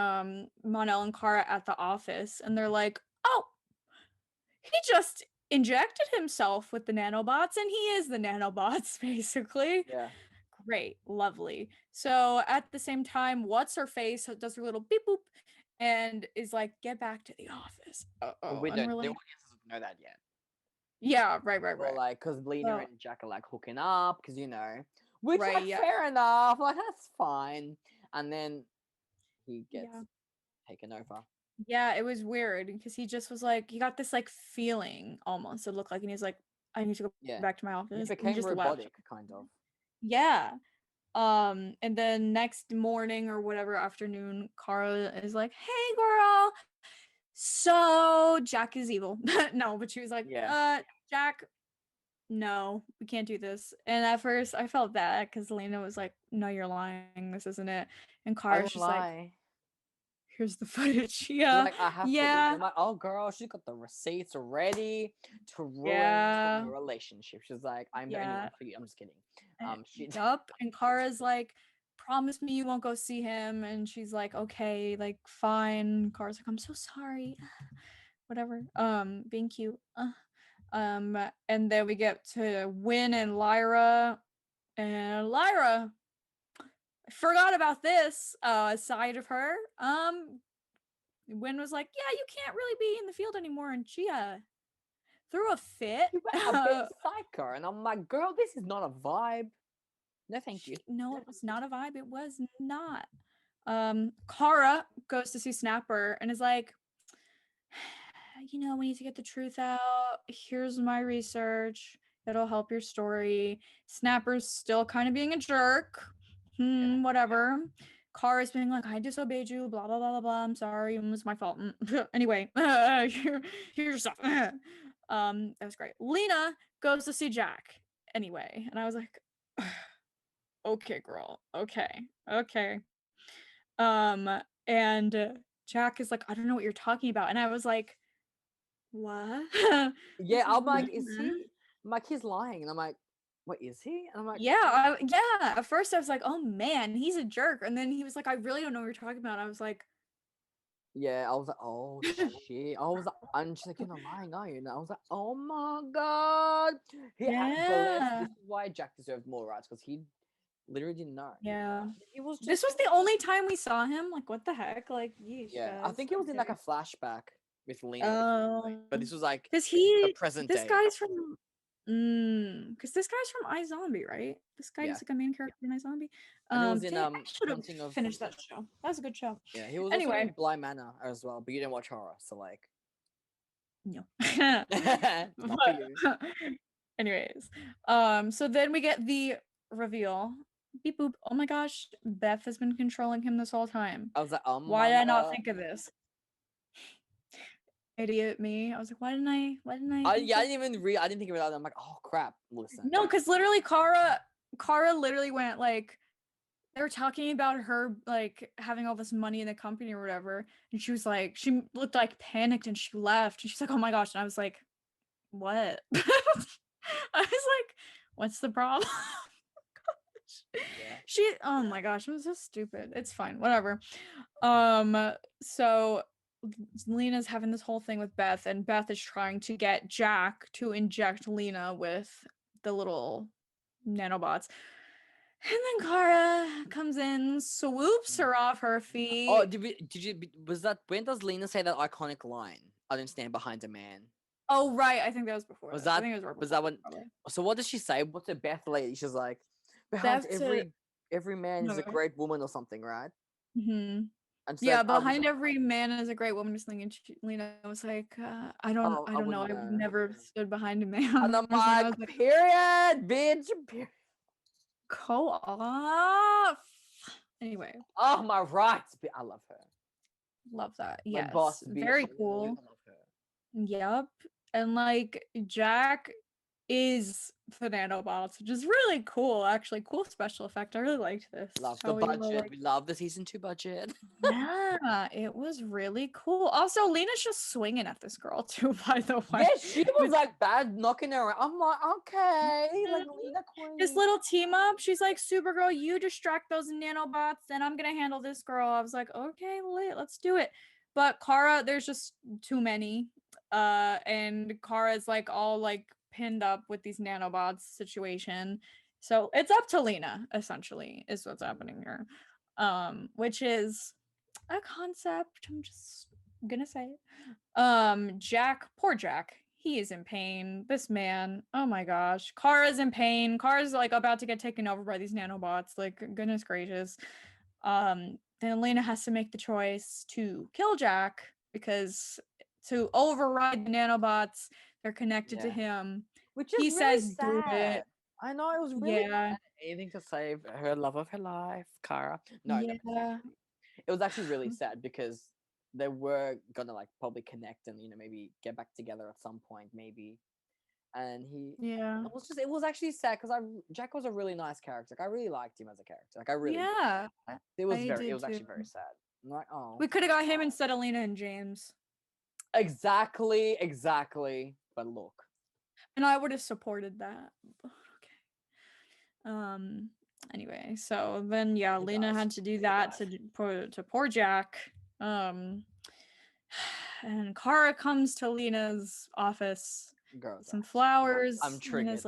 Monel and Kara at the office, and they're like, "Oh, he just injected himself with the nanobots, and he is the nanobots, basically." Yeah. Great, lovely. So at the same time, what's her face does her little beep boop and is like, "Get back to the office." We don't. The audience doesn't know that yet. Yeah, right. Well, like, because Lena and Jack are like hooking up, because which like fair enough, like that's fine. And then he gets taken over. Yeah, it was weird because he just was like, he got this like feeling almost. It looked like, and he's like, "I need to go back to my office." He became robotic, kind of. Yeah. And then next morning or whatever afternoon, Kara is like, "Hey girl, so Jack is evil." No, but she was like, Jack, no, we can't do this." And at first I felt bad because Lena was like, "No, you're lying, this isn't it." And Kara's just like, "Here's the footage." Like, I have to. I'm like, "Oh girl, she got the receipts ready to ruin the relationship." She's like, "I'm the only one for you." I'm just kidding. And Kara's like, "Promise me you won't go see him." And she's like, "Okay, like fine." Kara's like, "I'm so sorry." Whatever. Being cute. And then we get to Win and Lyra. And Lyra, I forgot about this side of her. Win was like, "Yeah, you can't really be in the field anymore," and she threw a fit. A bit psycho, and I'm like, "Girl, this is not a vibe. No, thank you." No, it was not a vibe. It was not. Kara goes to see Snapper and is like, we need to get the truth out. Here's my research. It'll help your story. Snapper's still kind of being a jerk. Whatever. Kara's being like, I disobeyed you, blah, blah, blah, blah, blah. I'm sorry. It was my fault. Anyway, here's your stuff. That was great. Lena goes to see Jack anyway. And I was like, okay, girl. Okay. And Jack is like, I don't know what you're talking about. And I was like, what? Yeah, I'm like, is he? I'm like, he's lying. And I'm like, what is he? And I'm like, yeah. At first I was like, oh man, he's a jerk. And then he was like, I really don't know what you're talking about. I was like, yeah, I was like, oh shit. I was like, I'm just like, you're not lying, are you? And I was like, oh my god. This is why Jack deserved more rights, because he literally didn't know. Yeah. He was just, this was the only time we saw him. Like, what the heck? Like, yeesh, yeah, guys. I think it was in like a flashback with Lena. But this was like the present this day. guy's from because this guy's from iZombie, right? This guy is like a main character in iZombie. And he was in I should have finished that show. That was a good show. Yeah, he was anyway also in Bly Manor as well, but you didn't watch horror, so like no. Not for you. Anyways, so then we get the reveal. Beep boop. Oh my gosh, Beth has been controlling him this whole time. I was like, why did I not think of this? Idiot me. I was like, why didn't I I didn't think of it out. I'm like, oh crap, listen. No, because literally Kara literally went like, they were talking about her like having all this money in the company or whatever, and she was like, she looked like panicked and she left, and she's like, oh my gosh, and I was like, what? I was like, what's the problem? Oh my gosh, it was so stupid. It's fine, whatever. So Lena's having this whole thing with Beth, and Beth is trying to get Jack to inject Lena with the little nanobots. And then Kara comes in, swoops her off her feet. Oh, when does Lena say that iconic line? I don't stand behind a man. Oh right, I think that was before. I think it was right before, that one? Probably. So what does she say? What's a Beth lady? She's like, behind every man is a great woman or something, right? Mm-hmm. Yeah, behind every man is a great woman or something. And Lena was like, I don't know. I've never stood behind a man. And I'm like, period, bitch. Period. Go off. Anyway. Oh, my rights. I love her. Love that. Yes. Boss, very cool. I love her. Yep. And like Jack is the nanobots, which is really cool, actually. Cool special effect. I really liked this. Love the budget. We love the season 2 budget. Yeah, it was really cool. Also, Lena's just swinging at this girl too, by the way. Yeah, she was like bad knocking her around. I'm like, okay, like Lena queen. This little team up. She's like, Supergirl, you distract those nanobots, and I'm gonna handle this girl. I was like, okay, let's do it. But Kara, there's just too many. And Kara's like all like pinned up with these nanobots situation, so it's up to Lena, essentially, is what's happening here, which is a concept. I'm just gonna say it. Jack, poor Jack, he is in pain. This man, oh my gosh. Kara's in pain. Kara's like about to get taken over by these nanobots, like goodness gracious. Then Lena has to make the choice to kill Jack, because to override the nanobots, they're connected to him. Which is he really says, sad. Do it. I know, it was really sad. Anything to save her love of her life, Kara. No, it was actually really sad, because they were gonna like probably connect and maybe get back together at some point, maybe. And it was actually sad, because Jack was a really nice character. Like, I really liked him as a character. Like, I really did. It was actually very sad. I'm like, oh, we could have got him instead of Lena and James. Exactly. But look, and I would have supported that. Okay. Anyway, so then Lena had to do that to poor Jack. And Kara comes to Lena's office. Some flowers. I'm triggered.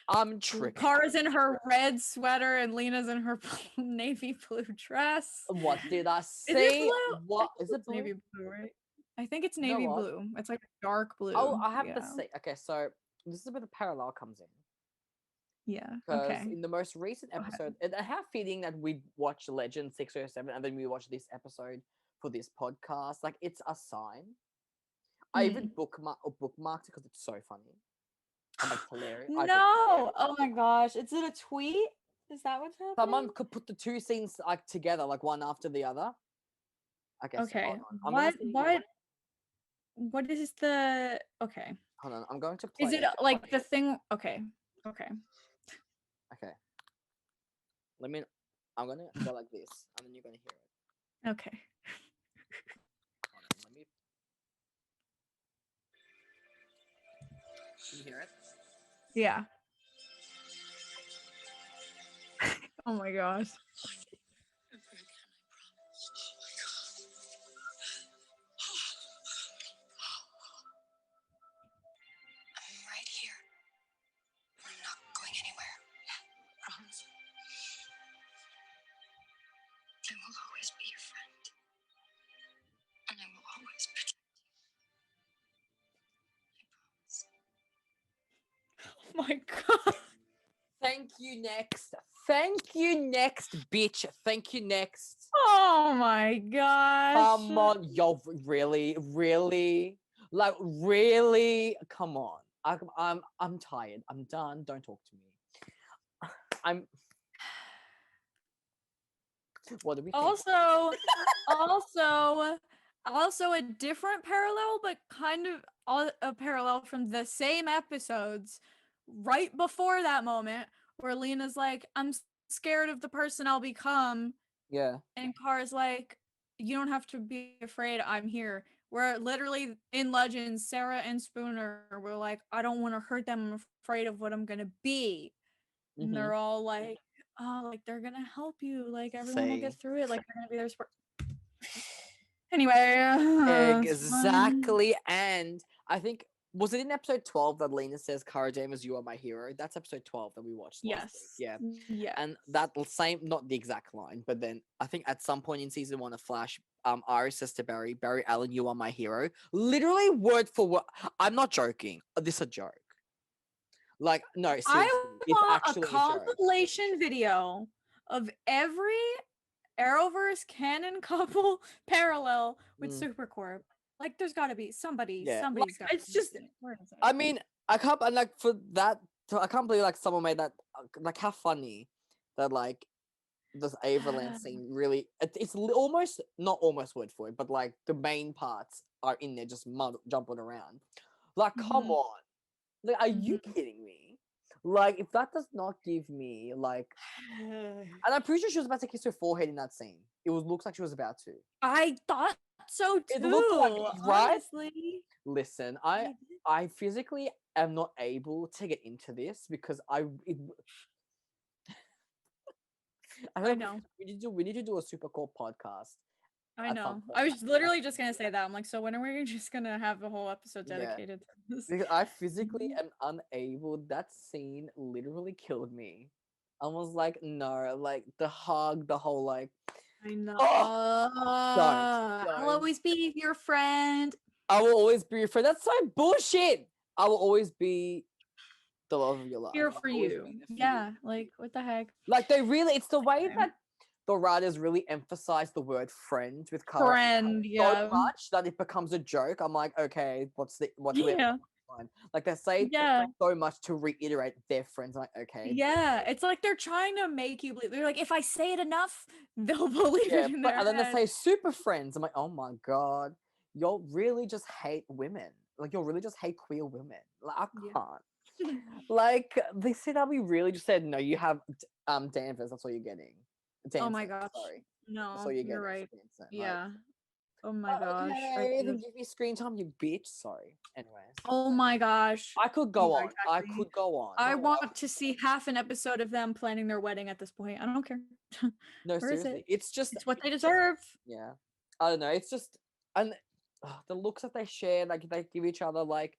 I'm triggered. Kara's in her red sweater and Lena's in her navy blue dress. What did I say? Is it blue? What is it? Navy blue, right? I think it's navy blue. It's like dark blue. Oh, I have to say. Okay, so this is where the parallel comes in. Yeah. Because Okay. in the most recent episode, and I have a feeling that we watched Legend 607 and then we watched this episode for this podcast. Like, it's a sign. I even bookmarked it because it's so funny. I'm like, hilarious. No. Oh my gosh. Is it a tweet? Is that what's happening? Someone could put the two scenes like together, like one after the other. I guess. Okay. Hold on. What is the okay? Hold on. I'm going to play. Is it like the thing? Okay. Okay. Okay. I'm gonna go like this, and then you're gonna hear it. Okay. Hold on, Can you hear it? Yeah. Oh my gosh. I'm right here. I'm not going anywhere. Promise. I will always be your friend. And I will always protect you. I promise. Oh my god. Thank you, next. Thank you, next, bitch. Thank you, next. Oh my gosh. Come on, yo, really, like, really. Come on. I'm tired. I'm done. Don't talk to me. What do we think? Also a different parallel, but kind of a parallel from the same episodes right before that moment where Lena's like, I'm scared of the person I'll become. Yeah. And Kara's like, you don't have to be afraid, I'm here. Where literally in Legends, Sarah and Spooner were like, I don't want to hurt them, I'm afraid of what I'm gonna be. And they're all like, oh, like they're gonna help you, like everyone will get through it, like they're gonna be their support. Anyway, exactly. And I think, was it in episode 12 that Lena says, Cara James, you are my hero? That's episode 12 that we watched last week. Yeah. Yeah. And that same, not the exact line, but then I think at some point in season 1 of Flash, Iris says to Barry Allen, you are my hero. Literally word for word. I'm not joking. This is a joke. Like, no, seriously. I want it's actually a compilation video of every Arrowverse canon couple parallel with Supercorp. Like, there's got to be somebody's like, got. It's just. I mean, I can't. And like for that, I can't believe like someone made that. Like, how funny that like this Averland scene really. It's almost not almost word for it, but like the main parts are in there just jumping around. Like, come on. Like, are you kidding me? Like, if that does not give me like, and I'm pretty sure she was about to kiss her forehead in that scene. Looks like she was about to. I thought so too. It looked like, right? Honestly. Listen, I physically am not able to get into this because I know we need to do a Supercore podcast. I know. I was literally just gonna say that. I'm like, so when are we just gonna have a whole episode dedicated to this? Because I physically am unable. That scene literally killed me. I was like, no, like the hug, the whole like. I know. Don't. I'll always be your friend. I will always be your friend. That's so bullshit. I will always be the love of your life. Here for you. Yeah, like what the heck? Like it's the way that the writers really emphasize the word friend with Cara friend, so much that it becomes a joke. I'm like, okay, what's like they say so much to reiterate their friends. I'm like, okay. Yeah, it's like they're trying to make you believe. They're like, if I say it enough, they'll believe it in their and then head. they say super friends. I'm like, oh my god, you'll really just hate women. Like, you'll really just hate queer women. Like, I can't. Like, the CW really just said, no, you have Danvers. That's all you're getting. Oh my gosh. Sorry. No, you're right. Yeah. Oh my gosh. Okay, then give me screen time, you bitch. Sorry. Anyways. Oh my gosh. I could go on. I could go on. I want to see half an episode of them planning their wedding at this point. I don't care. No, seriously. It's what they deserve. Yeah. I don't know. It's just, and the looks that they share, like they give each other, like.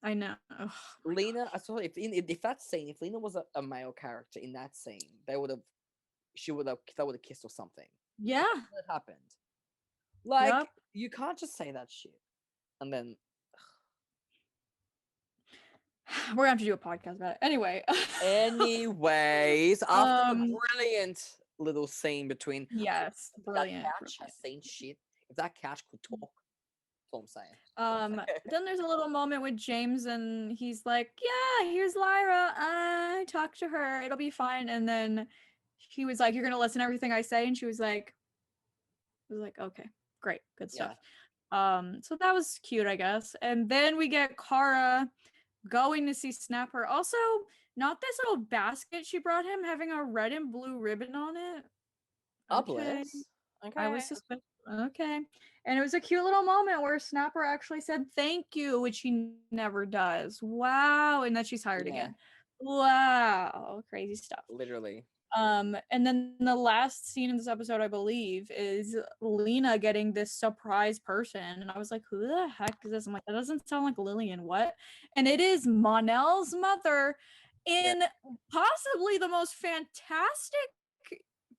I know. Ugh. Lena, I saw if Lena was a male character in that scene, they would have kissed or something. Yeah. That happened. Like, you can't just say that shit. And then We're gonna have to do a podcast about it. Anyway. Anyways, after the brilliant little scene between yes, brilliant. That couch has seen shit. If that couch could talk, that's all I'm saying. Then there's a little moment with James and he's like, yeah, here's Lyra. I talked to her. It'll be fine. And then he was like, you're gonna listen to everything I say, and she was like, okay, great, good stuff. So that was cute, I guess. And then we get Kara going to see Snapper. Also, not this little basket she brought him having a red and blue ribbon on it. Okay. I was suspicious. Okay. And it was a cute little moment where Snapper actually said thank you, which he never does. Wow. And that she's hired again. Wow. Crazy stuff. Literally. And then the last scene in this episode, I believe, is Lena getting this surprise person. And I was like, who the heck is this? I'm like, that doesn't sound like Lillian. What? And it is Monel's mother in possibly the most fantastic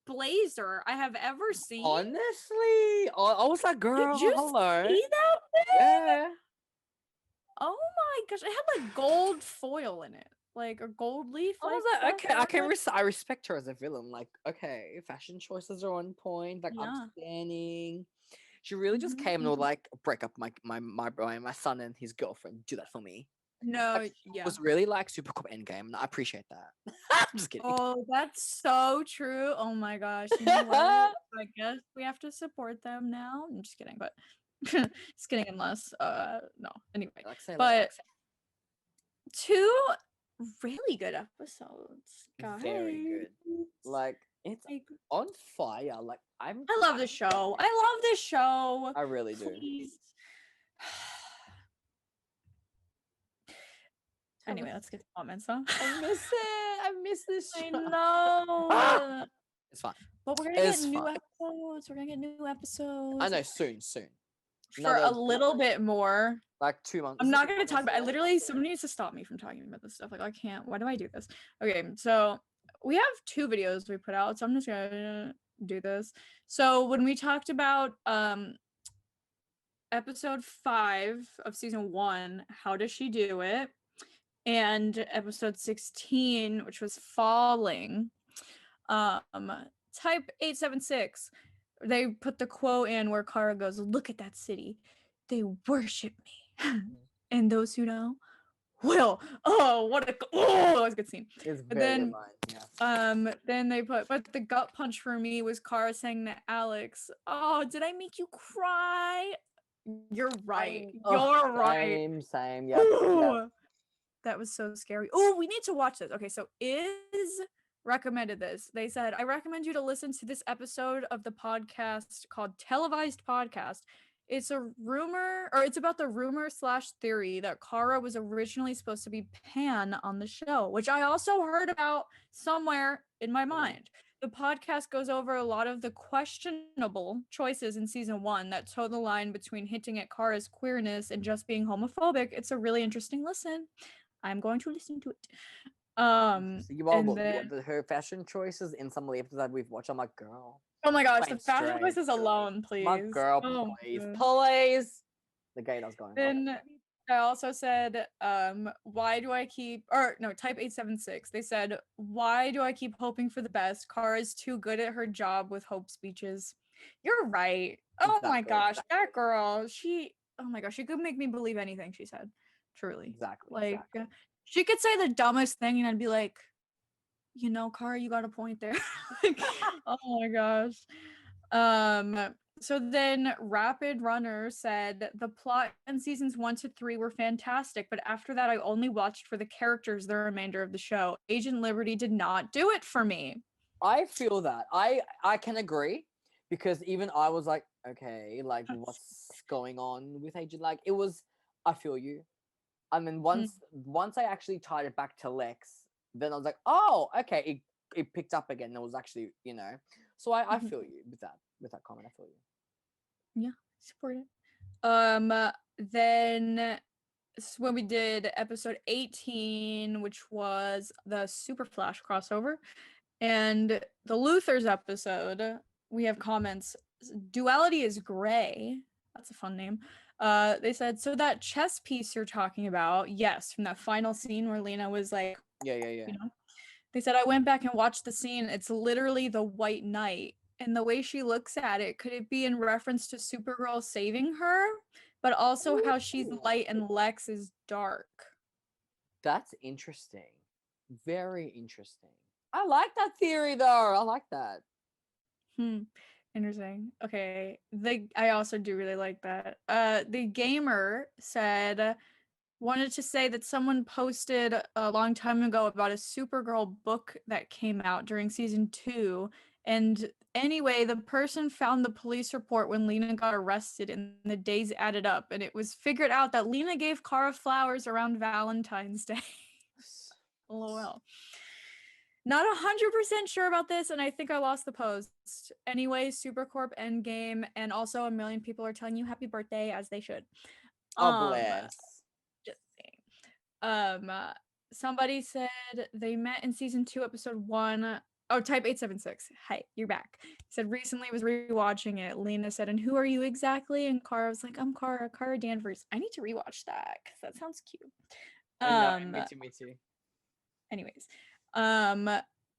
blazer I have ever seen. Honestly, I was like, girl, did you hello. See that thing? Yeah. Oh my gosh, it had like gold foil in it, like a gold leaf. I was like, okay, I respect her as a villain. Like, okay, fashion choices are on point. Like, outstanding. She really just came and was like, break up my son and his girlfriend. Do that for me. No, like, it was really like Supergirl Endgame, and I appreciate that. I'm just kidding. Oh, that's so true. Oh my gosh. You know what? I guess we have to support them now. I'm just kidding, but just kidding unless no. Anyway. But 2 really good episodes, guys. Very good. Like, it's on fire. Like, I love this show. I really do. Anyway, let's get to comments, huh? I miss it. I miss this show. I know. It's fine. But we're gonna get new episodes. We're gonna get new episodes. I know, soon. For a little bit more. Like 2 months. I'm not gonna talk about it. Somebody needs to stop me from talking about this stuff. Like, I can't. Why do I do this? Okay, so we have 2 videos we put out, so I'm just gonna do this. So when we talked about episode 5 of season 1, how does she do it? And episode 16, which was falling, type 876, they put the quote in where Kara goes, look at that city, they worship me. And those who know will. That was a good scene. It's very good line. Then they put, but the gut punch for me was Kara saying to Alex, oh, did I make you cry? You're right. You're right. Same. Yeah. That was so scary. Oh, we need to watch this. Okay, so Iz recommended this. They said, I recommend you to listen to this episode of the podcast called Televised Podcast. It's a rumor, or it's about the rumor/theory that Kara was originally supposed to be Pan on the show, which I also heard about somewhere in my mind. The podcast goes over a lot of the questionable choices in season 1 that toe the line between hinting at Kara's queerness and just being homophobic. It's a really interesting listen. I'm going to listen to it. Her fashion choices in some of the episodes that we've watched, I'm like, girl. Oh my gosh, the fashion choices alone, please. My girl, please. The gate I was going. Then I also said, why do I keep, type 876. They said, why do I keep hoping for the best? Kara's too good at her job with hope speeches. You're right. Oh my gosh, that girl, she could make me believe anything she said. Truly. Exactly. She could say the dumbest thing and I'd be like, you know, Kara, you got a point there. Oh my gosh. So then Rapid Runner said the plot in seasons 1 to 3 were fantastic, but after that I only watched for the characters the remainder of the show. Agent Liberty did not do it for me. I feel that. I can agree, because even I was like, okay, like what's going on with Agent? Like, it was, I feel you. I mean, once I actually tied it back to Lex, then I was like, oh, okay, it picked up again. It was actually, so I feel you with that comment. I feel you. Yeah, support it. Then when we did episode 18, which was the Super Flash crossover, and the Luthor's episode, we have comments. Duality is gray. That's a fun name. They said, so that chess piece you're talking about, yes, from that final scene where Lena was like, Yeah. you know, they said, I went back and watched the scene. It's literally the White Knight. And the way she looks at it, could it be in reference to Supergirl saving her? But also how she's light and Lex is dark. That's interesting. Very interesting. I like that theory, though. I like that. Interesting. Okay. I also do really like that. The gamer said, wanted to say that someone posted a long time ago about a Supergirl book that came out during season 2. And anyway, the person found the police report when Lena got arrested and the days added up. And it was figured out that Lena gave Kara flowers around Valentine's Day. LOL. Not 100% sure about this, and I think I lost the post. Anyway, Supercorp Endgame, and also a million people are telling you happy birthday, as they should. Oh, bless. Just saying. Somebody said they met in season 2, episode 1. Oh, type 876. Hi, you're back. Said recently was rewatching it. Lena said, and who are you exactly? And Kara was like, I'm Kara Danvers. I need to rewatch that because that sounds cute. Me too. Anyways,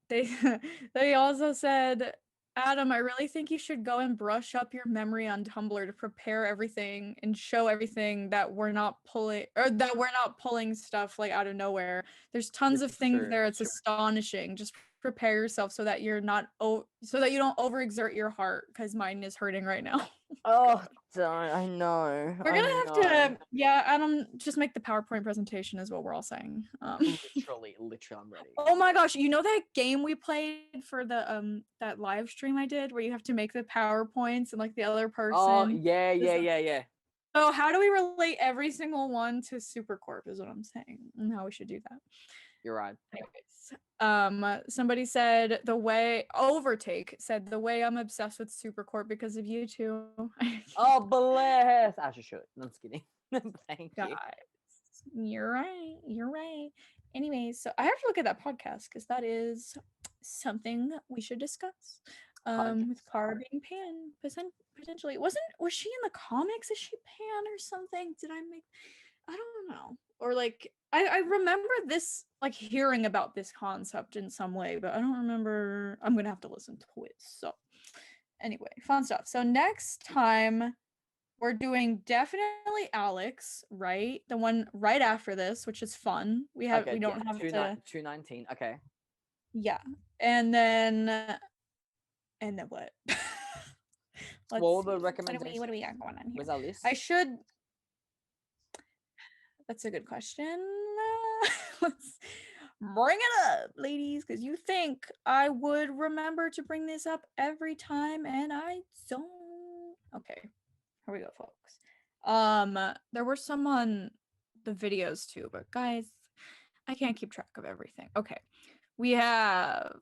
they also said, Adam, I really think you should go and brush up your memory on Tumblr to prepare everything and show everything that we're not pulling stuff like out of nowhere. There's tons of things there. It's astonishing. Just prepare yourself so that you're not so that you don't overexert your heart, because mine is hurting right now. Oh, I know. We're gonna have to, Adam, just make the PowerPoint presentation is what we're all saying. Literally, I'm ready. Oh my gosh, you know that game we played for the that live stream I did where you have to make the PowerPoints and like the other person? Oh, yeah. So how do we relate every single one to Supercorp is what I'm saying, and how we should do that. You're right. Anyways, somebody said Overtake said the way I'm obsessed with Supercorp because of you two. Oh, bless. I should. I'm just kidding. Thank you. You're right. Anyways, so I have to look at that podcast because that is something we should discuss. With Kara being Pan, potentially. Was she in the comics? Is she Pan or something? I don't know. Or like I remember this, like hearing about this concept in some way, but I don't remember. I'm gonna have to listen to it. So anyway, fun stuff. So next time we're doing definitely Alex, right? The one right after this, which is fun. We don't have to 219. Okay. Yeah. And then what? What were the recommendations? What do we got going on here? Where's our list? That's a good question. Let's bring it up, ladies, because you think I would remember to bring this up every time, and I don't. Okay, here we go, folks. There were some on the videos too, but guys, I can't keep track of everything. Okay, we have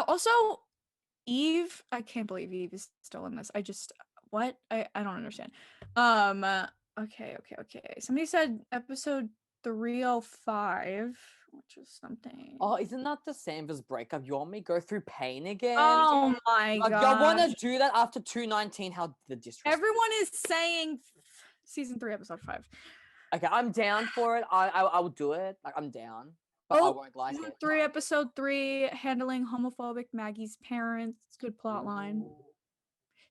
also Eve. I can't believe Eve is still in this. I don't understand. Okay. Somebody said episode 305, which is something. Oh, isn't that the Danvers breakup? You want me to go through pain again? Oh my god! Y'all want to do that after 219? How the disrespect. Everyone is saying season 3, episode 5. Okay, I'm down for it. I will do it. Like, I'm down. But I won't like it. 3, episode 3, handling homophobic Maggie's parents. Good plot line.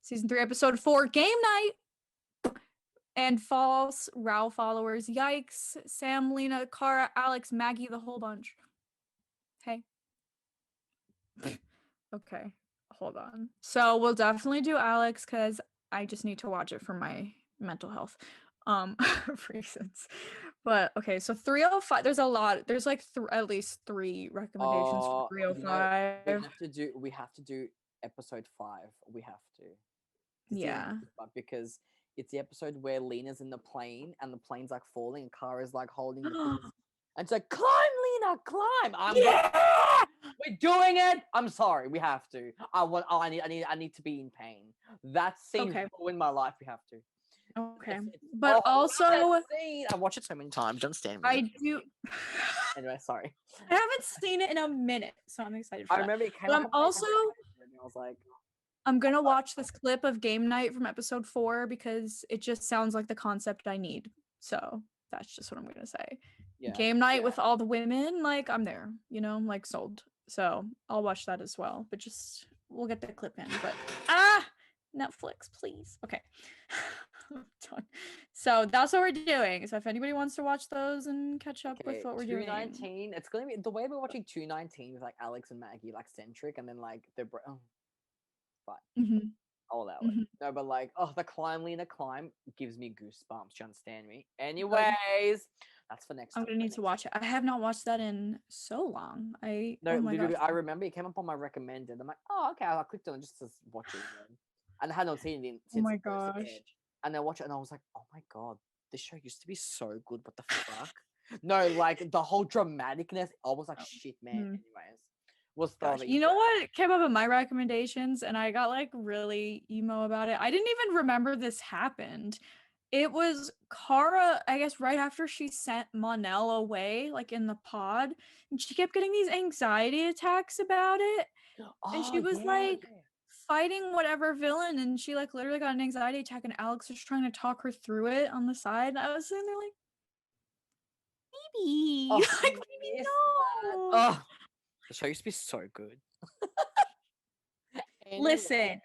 Season 3, episode 4, game night. And false Rao followers. Yikes. Sam, Lena, Kara, Alex, Maggie, the whole bunch. Hey. Okay. Hold on. So we'll definitely do Alex because I just need to watch it for my mental health reasons. But okay, so 305, there's a lot. There's like at least 3 recommendations for 305. We have to do episode 5. We have to. Yeah. Because it's the episode where Lena's in the plane and the plane's like falling and Kara's like holding the thing. And it's like, climb, Lena, climb. We're doing it. I'm sorry, we have to. I need to be in pain. That scene in my life, we have to. Okay. But also I watch it so many times. Don't stand me. I do. Anyway, sorry. I haven't seen it in a minute, so I'm excited for I remember it came up. I was like, I'm gonna watch this clip of Game Night from episode 4 because it just sounds like the concept I need. So that's just what I'm gonna say. Yeah. Game Night with all the women, like I'm there, you know, like sold. So I'll watch that as well. But just we'll get the clip in. But Netflix, please. Okay. I'm done. So that's what we're doing. So if anybody wants to watch those and catch up with what we're doing. 219. It's gonna be the way we're watching 219 with like Alex and Maggie, like centric, and then like fine. Mm-hmm. All that way. No, but like, the climb, Lena climb gives me goosebumps. Do you understand me? Anyways, that's for next I'm time. gonna need to watch it. I have not watched that in so long. Oh my literally, gosh. I remember it came up on my recommended. I'm like, oh, okay. I clicked on it just to watch it again. And I had not seen it since it first appeared. And I watched it and I was like, oh my god, this show used to be so good. What the fuck? No, like the whole dramaticness. I was like, shit, man. Anyways, was thoroughly. You know what came up in my recommendations, and I got like really emo about it. I didn't even remember this happened. It was Kara, I guess, right after she sent Monel away, like in the pod, and she kept getting these anxiety attacks about it. And she was like fighting whatever villain, and she like literally got an anxiety attack, and Alex was trying to talk her through it on the side. And I was sitting there like, maybe, like, maybe no. Oh, the show used to be so good. Anyway. Listen,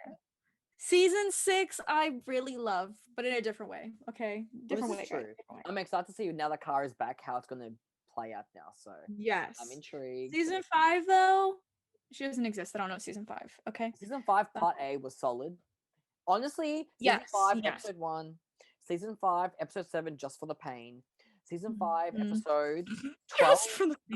season 6 I really love, but in a different way. Okay, different way. True. I'm excited to see now that Kara is back, how it's gonna play out now. So yes, I'm intrigued. Season 5 though, she doesn't exist. I don't know season 5. Okay, season 5 part A was solid. Honestly, season 5 episode 1, season 5 episode 7 just for the pain. Season 5 episode 12,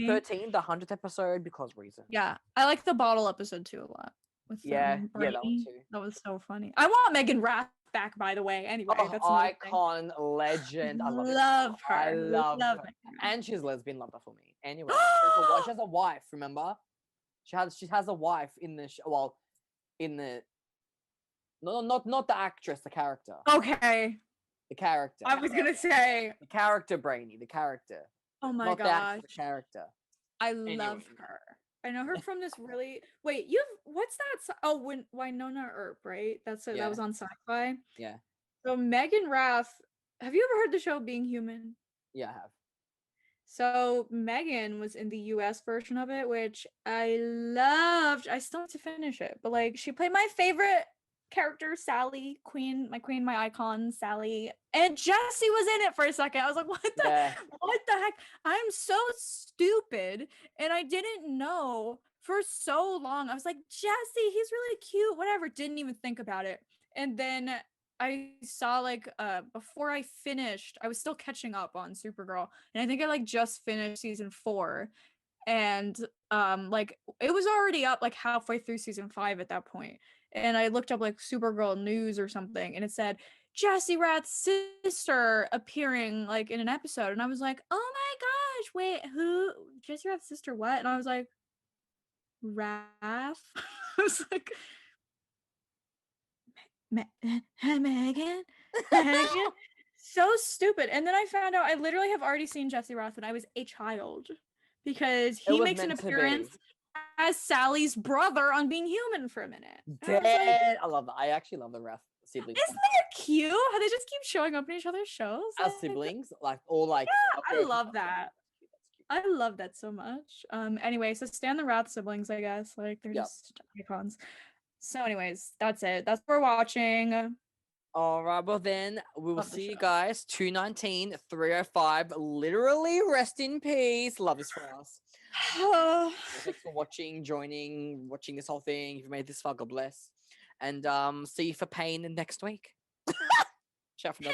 13, the 100th episode because reason. Yeah, I like the bottle episode too a lot. With that one too. That was so funny. I want Megan Rath back, by the way. Anyway, that's icon, legend. I love her. I love her. And she's lesbian. Love that for me. Anyway, she has a wife. Remember, she has a wife in the well, in the not the actress, the character. Okay. The character. I was gonna say the character, Brainy. The character. Oh my gosh. The character. I love her. I know her from this really. Wait, what's that? Oh, Winona Earp, right? That was on Sci-Fi. Yeah. So Megan Rath. Have you ever heard the show Being Human? Yeah, I have. So Megan was in the US version of it, which I loved. I still need to finish it, but like she played my favorite character, Sally, my icon, Sally, and Jesse was in it for a second. I was like, what the heck? I'm so stupid, and I didn't know for so long. I was like, Jesse, he's really cute, whatever. Didn't even think about it. And then I saw like before I finished, I was still catching up on Supergirl, and I think I like just finished season 4, and like it was already up like halfway through season 5 at that point. And I looked up like Supergirl news or something, and it said Jesse Rath's sister appearing like in an episode, and I was like, oh my gosh, wait, who? Jesse Rath's sister? What? And I was like, Rath. I was like, Megan. So stupid. And then I found out I literally have already seen Jesse Rath when I was a child, because he makes an appearance as Sally's brother on Being Human for a minute. I love that. I actually love the Rath siblings. Isn't that cute? How they just keep showing up in each other's shows as siblings, like or like. Yeah, I love that. I love that so much. Anyway, so Stan the Rath siblings, I guess, like they're just icons. So, anyways, that's it. That's what we're watching. All right, well then we will see you guys 219 305. Literally, rest in peace. Love is for us. Thanks for watching this whole thing. If you made this far, God bless. And see you for pain next week. Ciao for now.